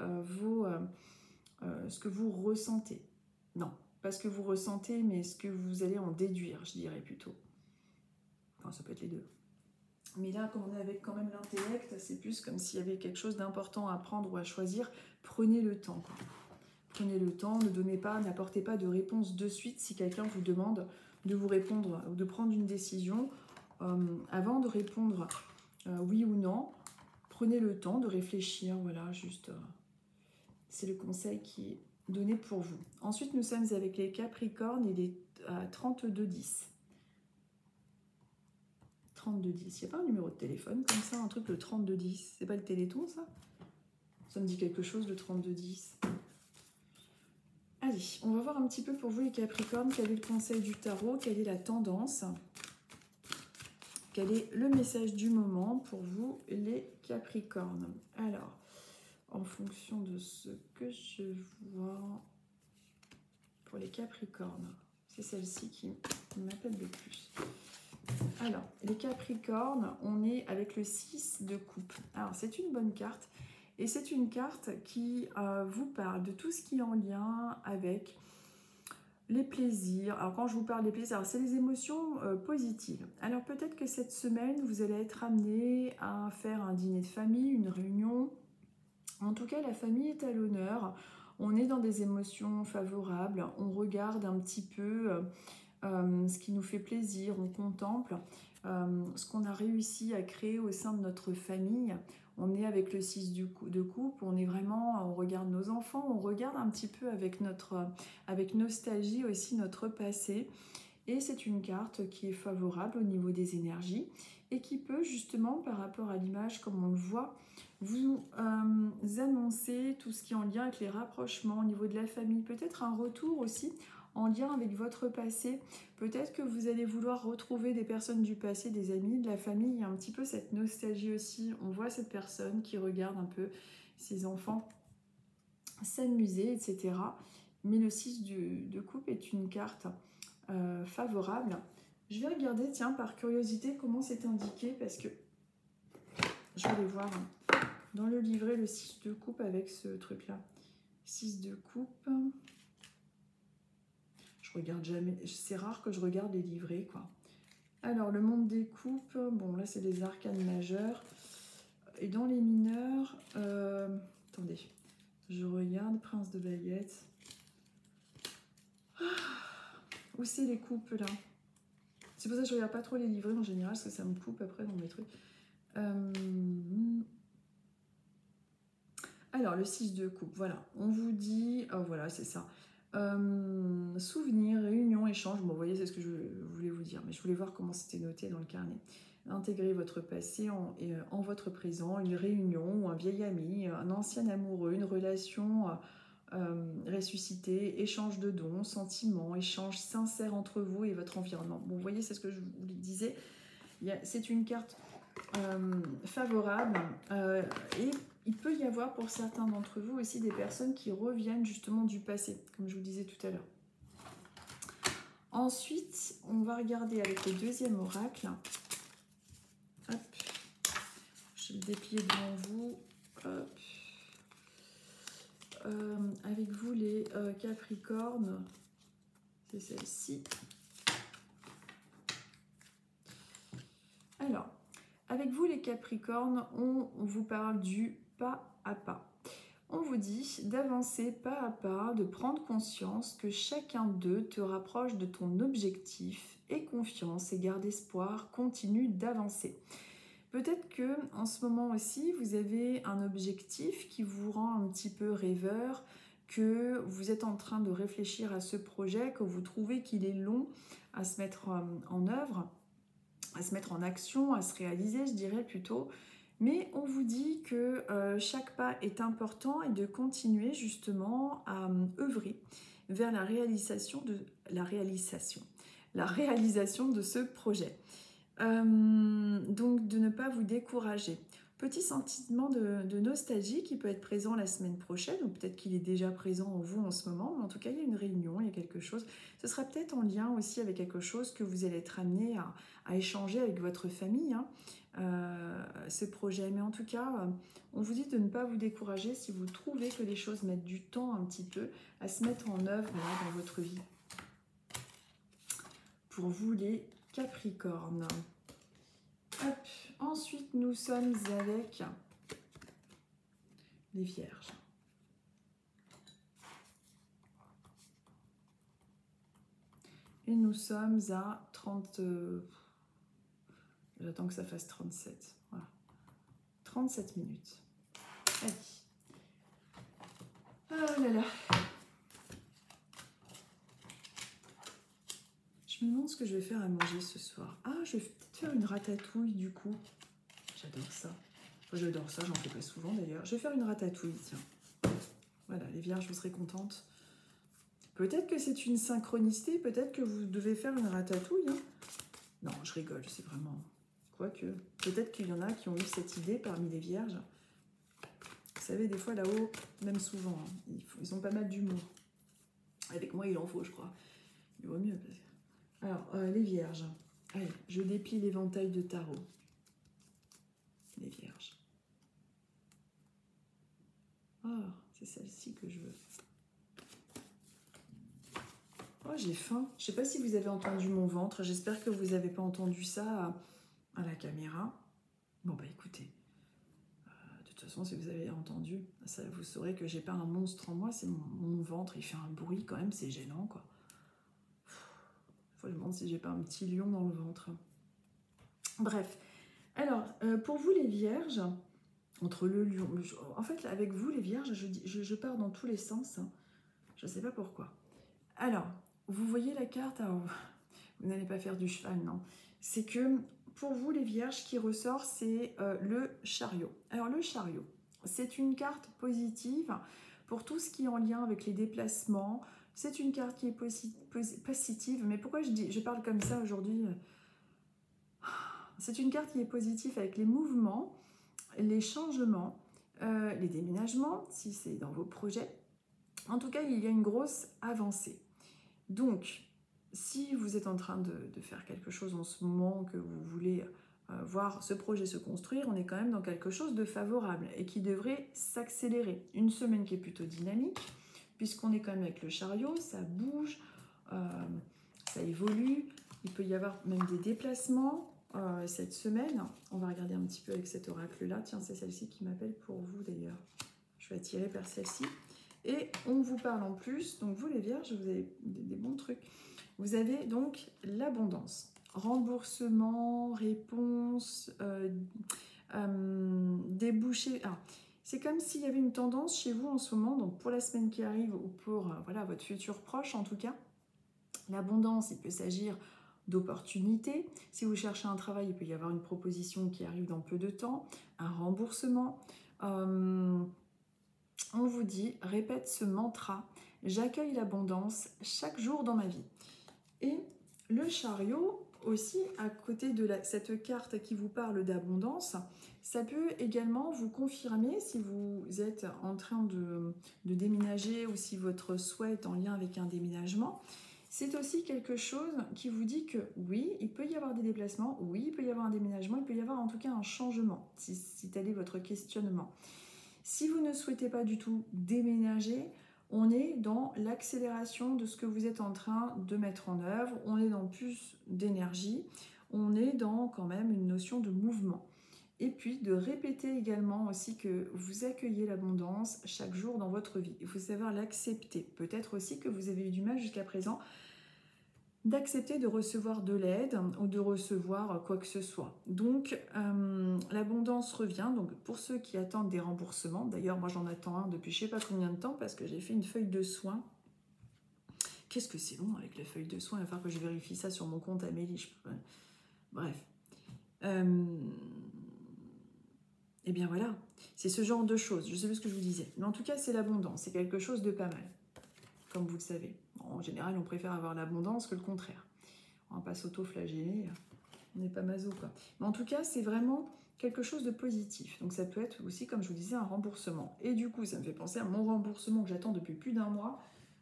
ce que vous ressentez. Non, pas ce que vous ressentez, mais ce que vous allez en déduire, je dirais plutôt. Enfin, ça peut être les deux. Mais là, comme on est avec quand même l'intellect, c'est plus comme s'il y avait quelque chose d'important à prendre ou à choisir. Prenez le temps, quoi. Prenez le temps, n'apportez pas de réponse de suite si quelqu'un vous demande de vous répondre ou de prendre une décision. Avant de répondre oui ou non, prenez le temps de réfléchir, voilà, juste, c'est le conseil qui est donné pour vous. Ensuite, nous sommes avec les Capricornes, il est à 32-10. 32-10, il n'y a pas un numéro de téléphone comme ça, un truc le 32-10, c'est pas le Téléthon ça? Ça me dit quelque chose le 32-10. Allez, on va voir un petit peu pour vous les Capricornes, quel est le conseil du tarot, quelle est la tendance, quel est le message du moment pour vous les Capricornes. Alors, en fonction de ce que je vois pour les Capricornes, c'est celle-ci qui m'appelle le plus. Alors, les Capricornes, on est avec le 6 de coupe. Alors, c'est une bonne carte. Et c'est une carte qui vous parle de tout ce qui est en lien avec les plaisirs. Alors, quand je vous parle des plaisirs, c'est les émotions positives. Alors, peut-être que cette semaine, vous allez être amené à faire un dîner de famille, une réunion. En tout cas, la famille est à l'honneur. On est dans des émotions favorables. On regarde un petit peu ce qui nous fait plaisir. On contemple ce qu'on a réussi à créer au sein de notre famille. On est avec le 6 de coupe. On est vraiment, on regarde nos enfants. On regarde un petit peu avec nostalgie aussi notre passé. Et c'est une carte qui est favorable au niveau des énergies et qui peut justement, par rapport à l'image comme on le voit, vous annoncer tout ce qui est en lien avec les rapprochements au niveau de la famille. Peut-être un retour aussi en lien avec votre passé. Peut-être que vous allez vouloir retrouver des personnes du passé, des amis, de la famille. Il y a un petit peu cette nostalgie aussi. On voit cette personne qui regarde un peu ses enfants s'amuser, etc. Mais le 6 de coupe est une carte favorable. Je vais regarder, tiens, par curiosité, comment c'est indiqué, parce que je voulais voir dans le livret le 6 de coupe avec ce truc-là. 6 de coupe. Je regarde jamais, c'est rare que je regarde les livrets, quoi. Alors, le monde des coupes, bon, là, c'est des arcanes majeures. Et dans les mineurs, attendez, je regarde, prince de baguette. Où c'est les coupes, là? C'est pour ça que je regarde pas trop les livrets en général, parce que ça me coupe après dans mes trucs. Alors, le 6 de coupe, voilà. On vous dit... Oh, voilà, c'est ça. Souvenirs, réunions, échanges. Bon, vous voyez, c'est ce que je voulais vous dire. Mais je voulais voir comment c'était noté dans le carnet. intégrer votre passé en votre présent, une réunion ou un vieil ami, un ancien amoureux, une relation ressuscitée, échange de dons, sentiments, échange sincère entre vous et votre environnement. Bon, vous voyez, c'est ce que je vous disais. C'est une carte favorable et il peut y avoir pour certains d'entre vous aussi des personnes qui reviennent justement du passé, comme je vous disais tout à l'heure. Ensuite, on va regarder avec le deuxième oracle. Hop. Je vais le déplier devant vous. Hop. Avec vous les Capricornes, c'est celle-ci. Alors, avec vous les Capricornes, on vous parle du pas à pas. On vous dit d'avancer pas à pas, de prendre conscience que chacun d'eux te rapproche de ton objectif. Aie confiance et garde espoir, continue d'avancer. Peut-être que en ce moment aussi, vous avez un objectif qui vous rend un petit peu rêveur, que vous êtes en train de réfléchir à ce projet, que vous trouvez qu'il est long à se mettre en œuvre, à se mettre en action, à se réaliser, je dirais plutôt. Mais on vous dit que chaque pas est important et de continuer justement à œuvrer vers la réalisation de ce projet. Donc de ne pas vous décourager. Petit sentiment de nostalgie qui peut être présent la semaine prochaine, ou peut-être qu'il est déjà présent en vous en ce moment, mais en tout cas il y a une réunion, il y a quelque chose. Ce sera peut-être en lien aussi avec quelque chose que vous allez être amené à échanger avec votre famille, hein, ce projet. Mais en tout cas, on vous dit de ne pas vous décourager si vous trouvez que les choses mettent du temps un petit peu à se mettre en œuvre là, dans votre vie. Pour vous les Capricornes. Hop. Ensuite, nous sommes avec les Vierges. Et nous sommes à 30... J'attends que ça fasse 37. Voilà. 37 minutes. Allez. Oh là là. Je me demande ce que je vais faire à manger ce soir. Ah, je vais peut-être faire une ratatouille du coup. J'adore ça. Enfin, j'adore ça, j'en fais pas souvent d'ailleurs. Je vais faire une ratatouille, tiens. Voilà, les Vierges, vous serez contentes. Peut-être que c'est une synchronicité, peut-être que vous devez faire une ratatouille. Hein. Non, je rigole, c'est vraiment... Quoique, peut-être qu'il y en a qui ont eu cette idée parmi les Vierges. Vous savez, des fois là-haut, même souvent, hein, ils ont pas mal d'humour. Avec moi, il en faut, je crois. Il vaut mieux. Parce que... Alors, les Vierges. Allez, je déplie l'éventail de tarot. Les Vierges. Ah, c'est celle-ci que je veux. Oh, j'ai faim. Je ne sais pas si vous avez entendu mon ventre. J'espère que vous n'avez pas entendu ça à la caméra. Bon, bah écoutez. De toute façon, si vous avez entendu, ça, vous saurez que j'ai pas un monstre en moi. C'est mon ventre. Il fait un bruit quand même. C'est gênant, quoi. Je me demande si j'ai pas un petit lion dans le ventre. Bref. Alors, pour vous les Vierges, entre le lion... En fait, avec vous les Vierges, je pars dans tous les sens. Hein. Je ne sais pas pourquoi. Alors, vous voyez la carte, alors, vous n'allez pas faire du cheval, non. C'est que pour vous, les Vierges, qui ressort, c'est le chariot. Alors, le chariot, c'est une carte positive pour tout ce qui est en lien avec les déplacements. C'est une carte qui est positive. Mais pourquoi je parle comme ça aujourd'hui? C'est une carte qui est positive avec les mouvements, les changements, les déménagements, si c'est dans vos projets. En tout cas, il y a une grosse avancée. Donc, si vous êtes en train de faire quelque chose en ce moment, que vous voulez voir ce projet se construire, on est quand même dans quelque chose de favorable et qui devrait s'accélérer. Une semaine qui est plutôt dynamique, puisqu'on est quand même avec le chariot, ça bouge, ça évolue. Il peut y avoir même des déplacements cette semaine. On va regarder un petit peu avec cet oracle-là. Tiens, c'est celle-ci qui m'appelle pour vous d'ailleurs. Je vais attirer vers celle-ci. Et on vous parle en plus, donc vous les Vierges, vous avez des bons trucs. Vous avez donc l'abondance, remboursement, réponse, débouché. C'est comme s'il y avait une tendance chez vous en ce moment, donc pour la semaine qui arrive ou pour voilà, votre futur proche en tout cas. L'abondance, il peut s'agir d'opportunités. Si vous cherchez un travail, il peut y avoir une proposition qui arrive dans peu de temps, un remboursement. On vous dit, répète ce mantra, j'accueille l'abondance chaque jour dans ma vie. Et le chariot, aussi, à côté de cette carte qui vous parle d'abondance, ça peut également vous confirmer si vous êtes en train de déménager ou si votre souhait est en lien avec un déménagement. C'est aussi quelque chose qui vous dit que oui, il peut y avoir des déplacements, oui, il peut y avoir un déménagement, il peut y avoir en tout cas un changement, si tel est votre questionnement. Si vous ne souhaitez pas du tout déménager, on est dans l'accélération de ce que vous êtes en train de mettre en œuvre, on est dans plus d'énergie, on est dans quand même une notion de mouvement. Et puis de répéter également aussi que vous accueillez l'abondance chaque jour dans votre vie. Il faut savoir l'accepter. Peut-être aussi que vous avez eu du mal jusqu'à présent d'accepter de recevoir de l'aide ou de recevoir quoi que ce soit. Donc l'abondance revient. Donc pour ceux qui attendent des remboursements, d'ailleurs moi j'en attends un depuis je ne sais pas combien de temps parce que j'ai fait une feuille de soins. Qu'est-ce que c'est long avec la feuille de soins? Il va falloir que je vérifie ça sur mon compte Amélie. Bref. Et bien voilà, c'est ce genre de choses. Je ne sais plus ce que je vous disais. Mais en tout cas, c'est l'abondance. C'est quelque chose de pas mal, comme vous le savez. En général, on préfère avoir l'abondance que le contraire. On ne va pas s'auto-flageller. On n'est pas maso, quoi. Mais en tout cas, c'est vraiment quelque chose de positif. Donc ça peut être aussi, comme je vous disais, un remboursement. Et du coup, ça me fait penser à mon remboursement que j'attends depuis plus d'un mois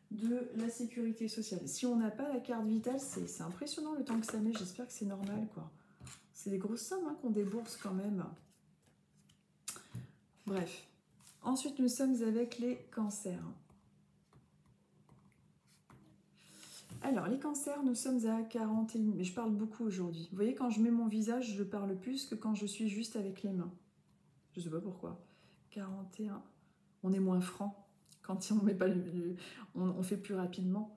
de la sécurité sociale. Si on n'a pas la carte vitale, c'est impressionnant le temps que ça met. J'espère que c'est normal, quoi. C'est des grosses sommes hein, qu'on débourse quand même. Bref. Ensuite, nous sommes avec les cancers. Alors, les cancers, nous sommes à 41. Mais je parle beaucoup aujourd'hui. Vous voyez, quand je mets mon visage, je parle plus que quand je suis juste avec les mains. Je ne sais pas pourquoi. 41. On est moins franc. Quand on met pas on fait plus rapidement.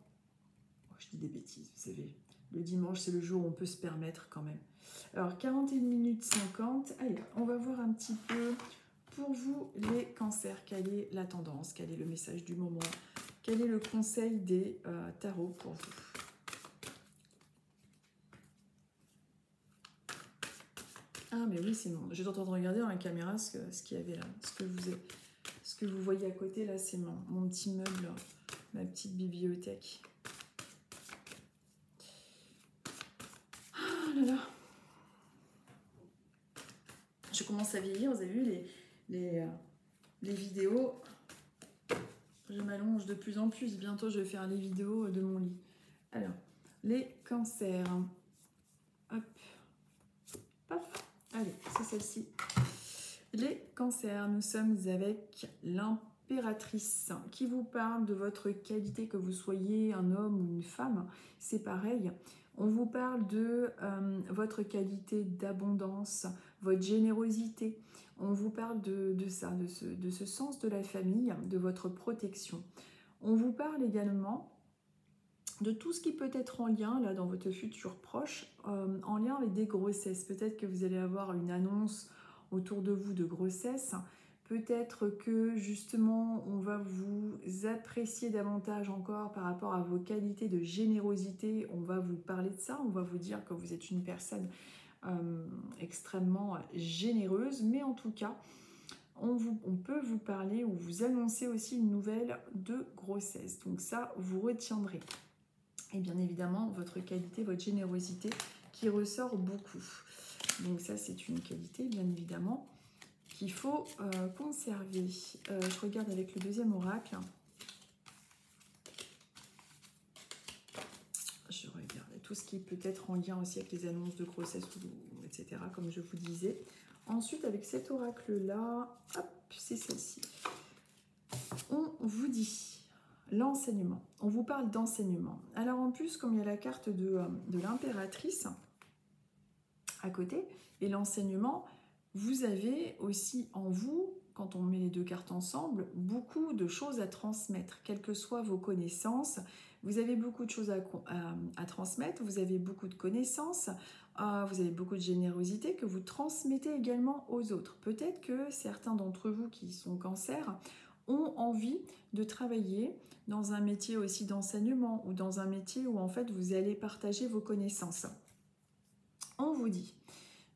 Oh, je dis des bêtises, vous savez. Le dimanche, c'est le jour où on peut se permettre quand même. Alors, 41 minutes 50. Allez, on va voir un petit peu pour vous, les cancers. Quelle est la tendance? Quel est le message du moment? Quel est le conseil des tarots pour vous? Ah, mais oui, c'est bon. J'étais en train de regarder dans la caméra ce qu'il y avait là. Ce que vous voyez à côté, là, c'est mon petit meuble, ma petite bibliothèque. Ah là là. Je commence à vieillir, vous avez vu les vidéos. Je m'allonge de plus en plus. Bientôt, je vais faire les vidéos de mon lit. Alors, les cancers. Hop. Hop. Allez, c'est celle-ci. Les cancers, nous sommes avec l'impératrice qui vous parle de votre qualité, que vous soyez un homme ou une femme. C'est pareil. On vous parle de votre qualité d'abondance, votre générosité. On vous parle de ça, de ce sens de la famille, de votre protection. On vous parle également de tout ce qui peut être en lien, là, dans votre futur proche, en lien avec des grossesses. Peut-être que vous allez avoir une annonce autour de vous de grossesse. Peut-être que justement on va vous apprécier davantage encore par rapport à vos qualités de générosité. On va vous parler de ça, on va vous dire que vous êtes une personne extrêmement généreuse. Mais en tout cas, on peut vous parler ou vous annoncer aussi une nouvelle de grossesse. Donc ça, vous retiendrez. Et bien évidemment, votre qualité, votre générosité qui ressort beaucoup. Donc ça, c'est une qualité, bien évidemment, qu'il faut conserver. Je regarde avec le deuxième oracle. Je regarde tout ce qui peut être en lien aussi avec les annonces de grossesse, etc., comme je vous disais. Ensuite, avec cet oracle-là, hop, c'est celle-ci. On vous dit l'enseignement. On vous parle d'enseignement. Alors en plus, comme il y a la carte de l'impératrice à côté, et l'enseignement, vous avez aussi en vous, quand on met les deux cartes ensemble, beaucoup de choses à transmettre, quelles que soient vos connaissances. Vous avez beaucoup de choses à transmettre, vous avez beaucoup de connaissances, vous avez beaucoup de générosité que vous transmettez également aux autres. Peut-être que certains d'entre vous qui sont cancer ont envie de travailler dans un métier aussi d'enseignement ou dans un métier où en fait vous allez partager vos connaissances. On vous dit,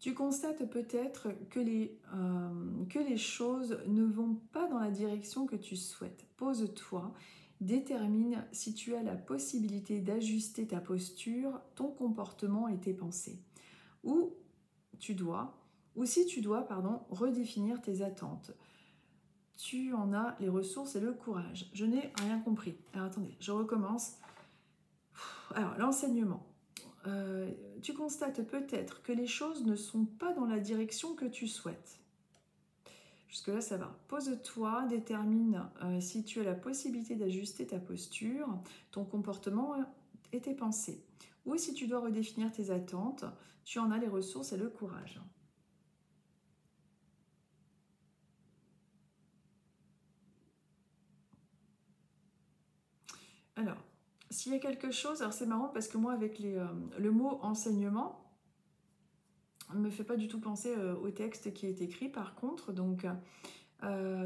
tu constates peut-être que les choses ne vont pas dans la direction que tu souhaites. Pose-toi, détermine si tu as la possibilité d'ajuster ta posture, ton comportement et tes pensées. Ou si tu dois, redéfinir tes attentes. Tu en as les ressources et le courage. Je n'ai rien compris. Alors attendez, je recommence. Alors, l'enseignement. Tu constates peut-être que les choses ne sont pas dans la direction que tu souhaites. Jusque-là, ça va. Pose-toi, détermine si tu as la possibilité d'ajuster ta posture, ton comportement et tes pensées. Ou si tu dois redéfinir tes attentes, tu en as les ressources et le courage. Alors, s'il y a quelque chose, alors c'est marrant parce que moi avec le mot enseignement, ne me fait pas du tout penser au texte qui est écrit par contre, donc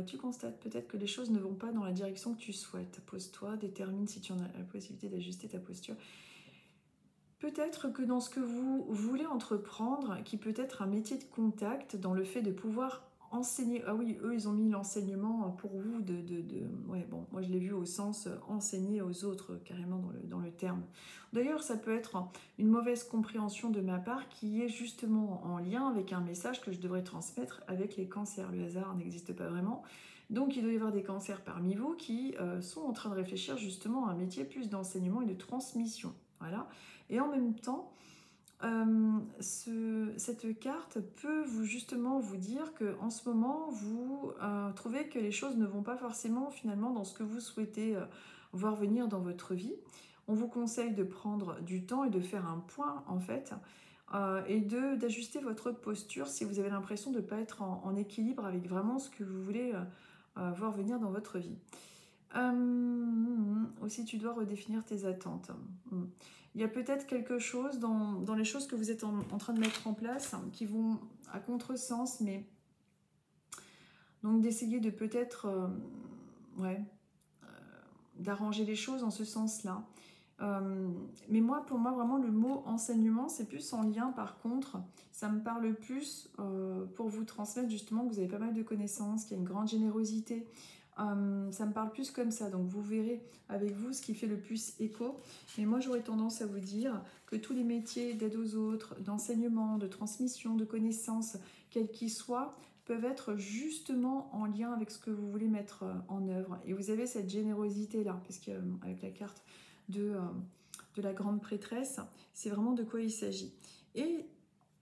tu constates peut-être que les choses ne vont pas dans la direction que tu souhaites. Pose-toi, détermine si tu en as la possibilité d'ajuster ta posture. Peut-être que dans ce que vous voulez entreprendre, qui peut être un métier de contact, dans le fait de pouvoir enseigner, ah oui, eux ils ont mis l'enseignement pour vous ouais, bon, moi je l'ai vu au sens enseigner aux autres carrément dans le terme. D'ailleurs ça peut être une mauvaise compréhension de ma part qui est justement en lien avec un message que je devrais transmettre avec les cancers. Le hasard n'existe pas vraiment, donc il doit y avoir des cancers parmi vous qui sont en train de réfléchir justement à un métier plus d'enseignement et de transmission, voilà. Et en même temps, cette carte peut justement vous dire qu'en ce moment, vous trouvez que les choses ne vont pas forcément finalement dans ce que vous souhaitez voir venir dans votre vie. On vous conseille de prendre du temps et de faire un point en fait, et d'ajuster votre posture si vous avez l'impression de ne pas être en équilibre avec vraiment ce que vous voulez voir venir dans votre vie. Aussi, tu dois redéfinir tes attentes. Il y a peut-être quelque chose dans les choses que vous êtes en train de mettre en place qui vont à contresens, mais donc d'essayer de peut-être d'arranger les choses en ce sens-là. Mais pour moi, vraiment, le mot enseignement, c'est plus en lien, par contre, ça me parle plus pour vous transmettre justement que vous avez pas mal de connaissances, qu'il y a une grande générosité. Ça me parle plus comme ça, donc vous verrez avec vous ce qui fait le plus écho. Mais moi j'aurais tendance à vous dire que tous les métiers d'aide aux autres, d'enseignement, de transmission, de connaissances, quels qu'ils soient, peuvent être justement en lien avec ce que vous voulez mettre en œuvre. Et vous avez cette générosité là, parce qu'avec la carte de la grande prêtresse, c'est vraiment de quoi il s'agit. Et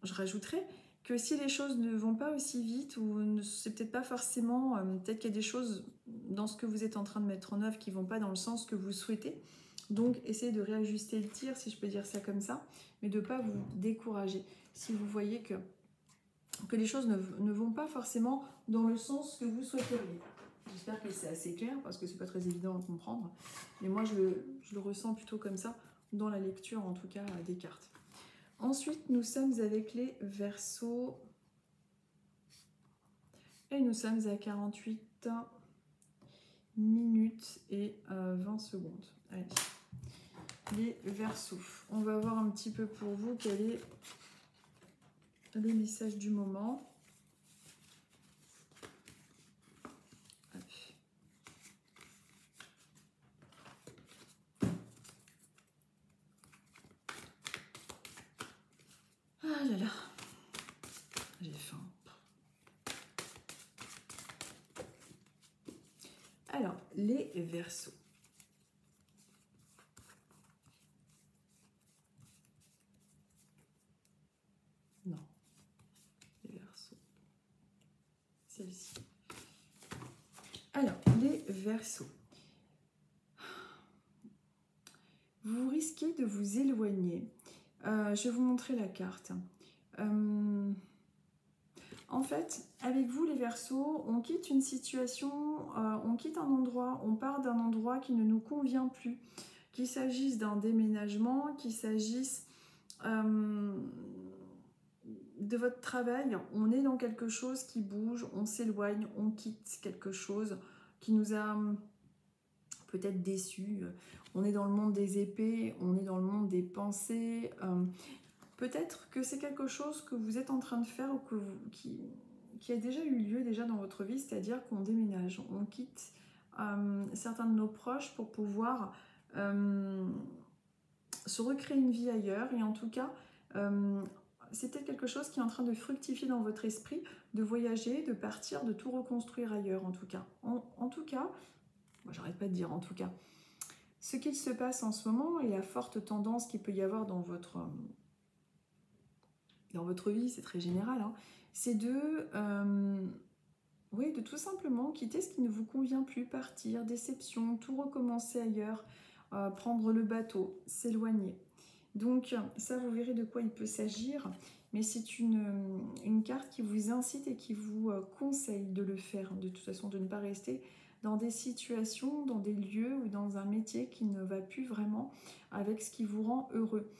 je rajouterais que si les choses ne vont pas aussi vite, ou c'est peut-être pas forcément, peut-être qu'il y a des choses dans ce que vous êtes en train de mettre en œuvre qui ne vont pas dans le sens que vous souhaitez. Donc essayez de réajuster le tir, si je peux dire ça comme ça, mais de ne pas vous décourager. Si vous voyez que les choses ne vont pas forcément dans le sens que vous souhaiteriez. J'espère que c'est assez clair, parce que c'est pas très évident à comprendre. Mais moi, je le ressens plutôt comme ça, dans la lecture en tout cas des cartes. Ensuite, nous sommes avec les Verseaux. Et nous sommes à 48 minutes et 20 secondes. Allez, les Verseaux. On va voir un petit peu pour vous quel est le message du moment. Ah là là, j'ai faim. Alors, les Verseaux. Non, les Verseaux. Celle-ci. Alors, les Verseaux. Vous risquez de vous éloigner. Je vais vous montrer la carte. En fait, avec vous les Verseaux, on quitte une situation, on quitte un endroit, on part d'un endroit qui ne nous convient plus. Qu'il s'agisse d'un déménagement, qu'il s'agisse de votre travail, on est dans quelque chose qui bouge, on s'éloigne, on quitte quelque chose qui nous a peut-être déçus. On est dans le monde des épées, on est dans le monde des pensées. Peut-être que c'est quelque chose que vous êtes en train de faire ou qui a déjà eu lieu déjà dans votre vie, c'est-à-dire qu'on déménage, on quitte certains de nos proches pour pouvoir se recréer une vie ailleurs. Et en tout cas, c'est peut-être quelque chose qui est en train de fructifier dans votre esprit, de voyager, de partir, de tout reconstruire ailleurs en tout cas. En tout cas, moi j'arrête pas de dire en tout cas, ce qu'il se passe en ce moment et la forte tendance qu'il peut y avoir dans votre vie, c'est très général, hein, c'est oui, de tout simplement quitter ce qui ne vous convient plus, partir, déception, tout recommencer ailleurs, prendre le bateau, s'éloigner. Donc ça, vous verrez de quoi il peut s'agir, mais c'est une carte qui vous incite et qui vous conseille de le faire, de toute façon, de ne pas rester dans des situations, dans des lieux ou dans un métier qui ne va plus vraiment avec ce qui vous rend heureux.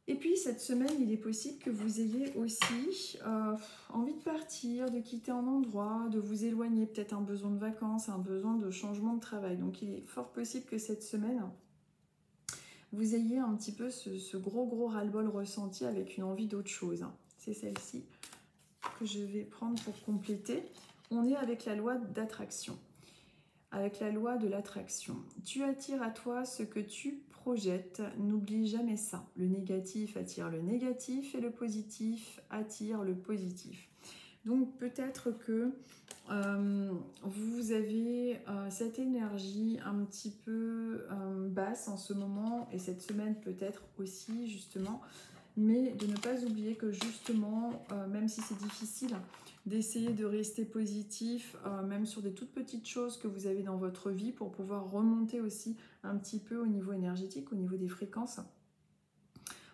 Et puis cette semaine, il est possible que vous ayez aussi envie de partir, de quitter un endroit, de vous éloigner, peut-être un besoin de vacances, un besoin de changement de travail. Donc il est fort possible que cette semaine, vous ayez un petit peu ce gros ras-le-bol ressenti avec une envie d'autre chose. C'est celle-ci que je vais prendre pour compléter. On est avec la loi d'attraction. Avec la loi de l'attraction. Tu attires à toi ce que tu projettes. N'oublie jamais ça. Le négatif attire le négatif et le positif attire le positif. Donc peut-être que vous avez cette énergie un petit peu basse en ce moment et cette semaine peut-être aussi justement. Mais de ne pas oublier que justement, même si c'est difficile, d'essayer de rester positif, même sur des toutes petites choses que vous avez dans votre vie pour pouvoir remonter aussi un petit peu au niveau énergétique, au niveau des fréquences.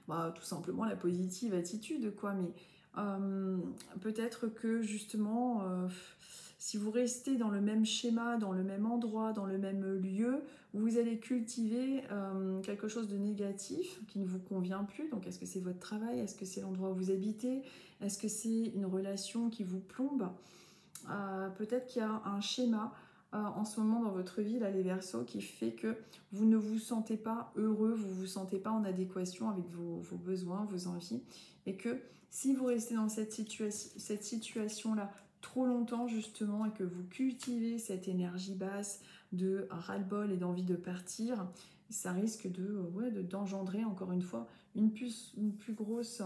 Bah, tout simplement la positive attitude, quoi. Mais peut-être que justement, si vous restez dans le même schéma, dans le même endroit, dans le même lieu, vous allez cultiver quelque chose de négatif qui ne vous convient plus. Donc, est-ce que c'est votre travail? Est-ce que c'est l'endroit où vous habitez? Est-ce que c'est une relation qui vous plombe? Peut-être qu'il y a un schéma en ce moment dans votre vie, là, les Verseaux, qui fait que vous ne vous sentez pas heureux, vous ne vous sentez pas en adéquation avec vos besoins, vos envies. Et que si vous restez dans cette situation-là trop longtemps, justement, et que vous cultivez cette énergie basse de ras-le-bol et d'envie de partir, ça risque d'engendrer, encore une fois, une plus grosse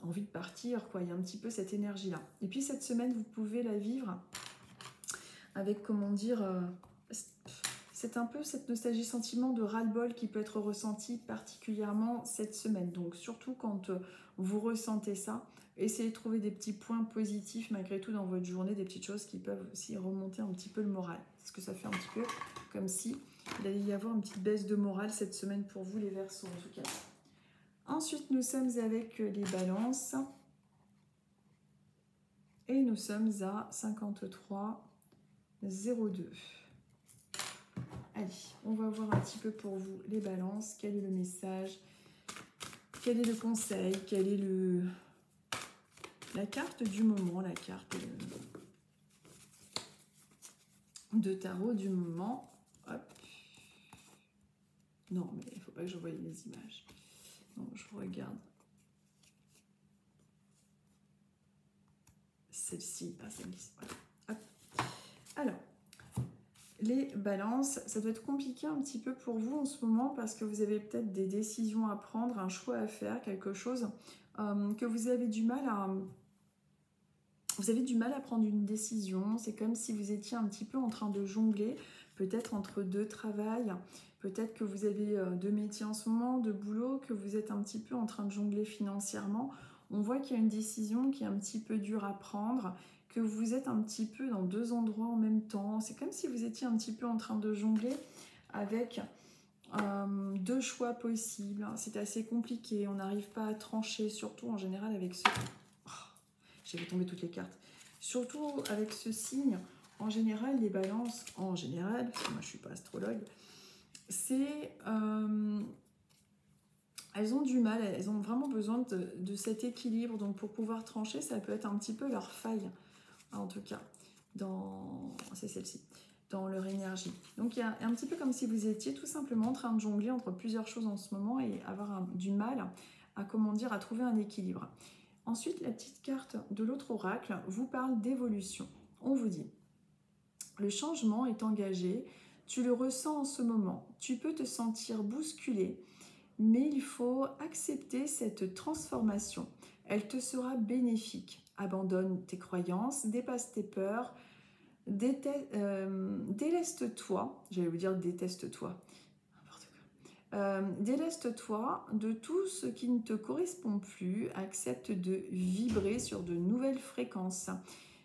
envie de partir, quoi. Il y a un petit peu cette énergie-là. Et puis cette semaine, vous pouvez la vivre avec, comment dire, c'est un peu cette nostalgie, sentiment de ras-le-bol qui peut être ressenti particulièrement cette semaine. Donc surtout quand vous ressentez ça, essayez de trouver des petits points positifs malgré tout dans votre journée, des petites choses qui peuvent aussi remonter un petit peu le moral. Parce que ça fait un petit peu comme si il allait y avoir une petite baisse de morale cette semaine pour vous les Verseaux en tout cas. Ensuite, nous sommes avec les balances et nous sommes à 53,02. Allez, on va voir un petit peu pour vous les balances. Quel est le message? Quel est le conseil? Quelle est la carte du moment? La carte de tarot du moment. Hop. Non, mais il ne faut pas que je voie les images. Non, je regarde. Celle-ci, pas celle-ci. Voilà. Hop. Alors, les balances, ça doit être compliqué un petit peu pour vous en ce moment parce que vous avez peut-être des décisions à prendre, un choix à faire, quelque chose que vous avez du mal à... Vous avez du mal à prendre une décision. C'est comme si vous étiez un petit peu en train de jongler, peut-être entre deux travails. Peut-être que vous avez deux métiers en ce moment, deux boulots, que vous êtes un petit peu en train de jongler financièrement. On voit qu'il y a une décision qui est un petit peu dure à prendre, que vous êtes un petit peu dans deux endroits en même temps. C'est comme si vous étiez un petit peu en train de jongler avec deux choix possibles. C'est assez compliqué, on n'arrive pas à trancher, surtout en général avec ce... Oh, j'ai fait tomber toutes les cartes. Surtout avec ce signe, en général, les balances, en général, parce que moi je ne suis pas astrologue, c'est... elles ont du mal, elles ont vraiment besoin de cet équilibre. Donc pour pouvoir trancher, ça peut être un petit peu leur faille, en tout cas. c'est celle-ci, dans leur énergie. Donc il y a un petit peu comme si vous étiez tout simplement en train de jongler entre plusieurs choses en ce moment et avoir du mal à, comment dire, à trouver un équilibre. Ensuite, la petite carte de l'autre oracle vous parle d'évolution. On vous dit, le changement est engagé, tu le ressens en ce moment, tu peux te sentir bousculé, mais il faut accepter cette transformation. Elle te sera bénéfique. Abandonne tes croyances, dépasse tes peurs, déleste-toi, j'allais vous dire déteste-toi, déleste-toi de tout ce qui ne te correspond plus, accepte de vibrer sur de nouvelles fréquences.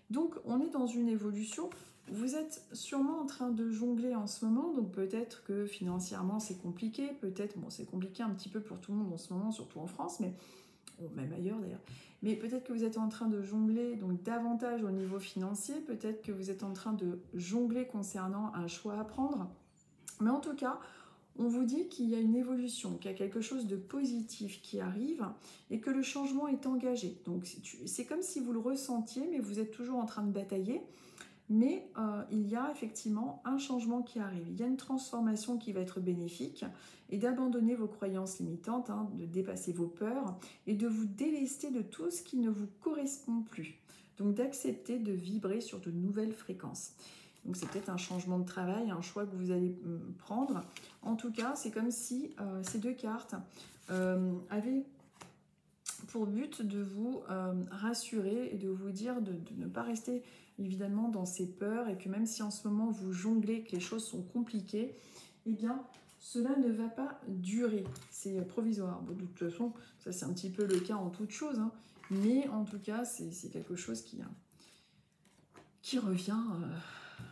Donc on est dans une évolution, vous êtes sûrement en train de jongler en ce moment, donc peut-être que financièrement c'est compliqué, peut-être, bon c'est compliqué un petit peu pour tout le monde en ce moment, surtout en France, mais bon, même ailleurs d'ailleurs, mais peut-être que vous êtes en train de jongler donc davantage au niveau financier, peut-être que vous êtes en train de jongler concernant un choix à prendre, mais en tout cas, on vous dit qu'il y a une évolution, qu'il y a quelque chose de positif qui arrive et que le changement est engagé. Donc c'est comme si vous le ressentiez, mais vous êtes toujours en train de batailler. Mais il y a effectivement un changement qui arrive. Il y a une transformation qui va être bénéfique et d'abandonner vos croyances limitantes, hein, de dépasser vos peurs et de vous délester de tout ce qui ne vous correspond plus. Donc d'accepter de vibrer sur de nouvelles fréquences. Donc c'est peut-être un changement de travail, un choix que vous allez prendre. En tout cas, c'est comme si ces deux cartes avaient pour but de vous rassurer et de vous dire de ne pas rester évidemment dans ces peurs et que même si en ce moment vous jonglez, que les choses sont compliquées, eh bien cela ne va pas durer, c'est provisoire. Bon, de toute façon, ça c'est un petit peu le cas en toute chose, hein, mais en tout cas c'est quelque chose qui revient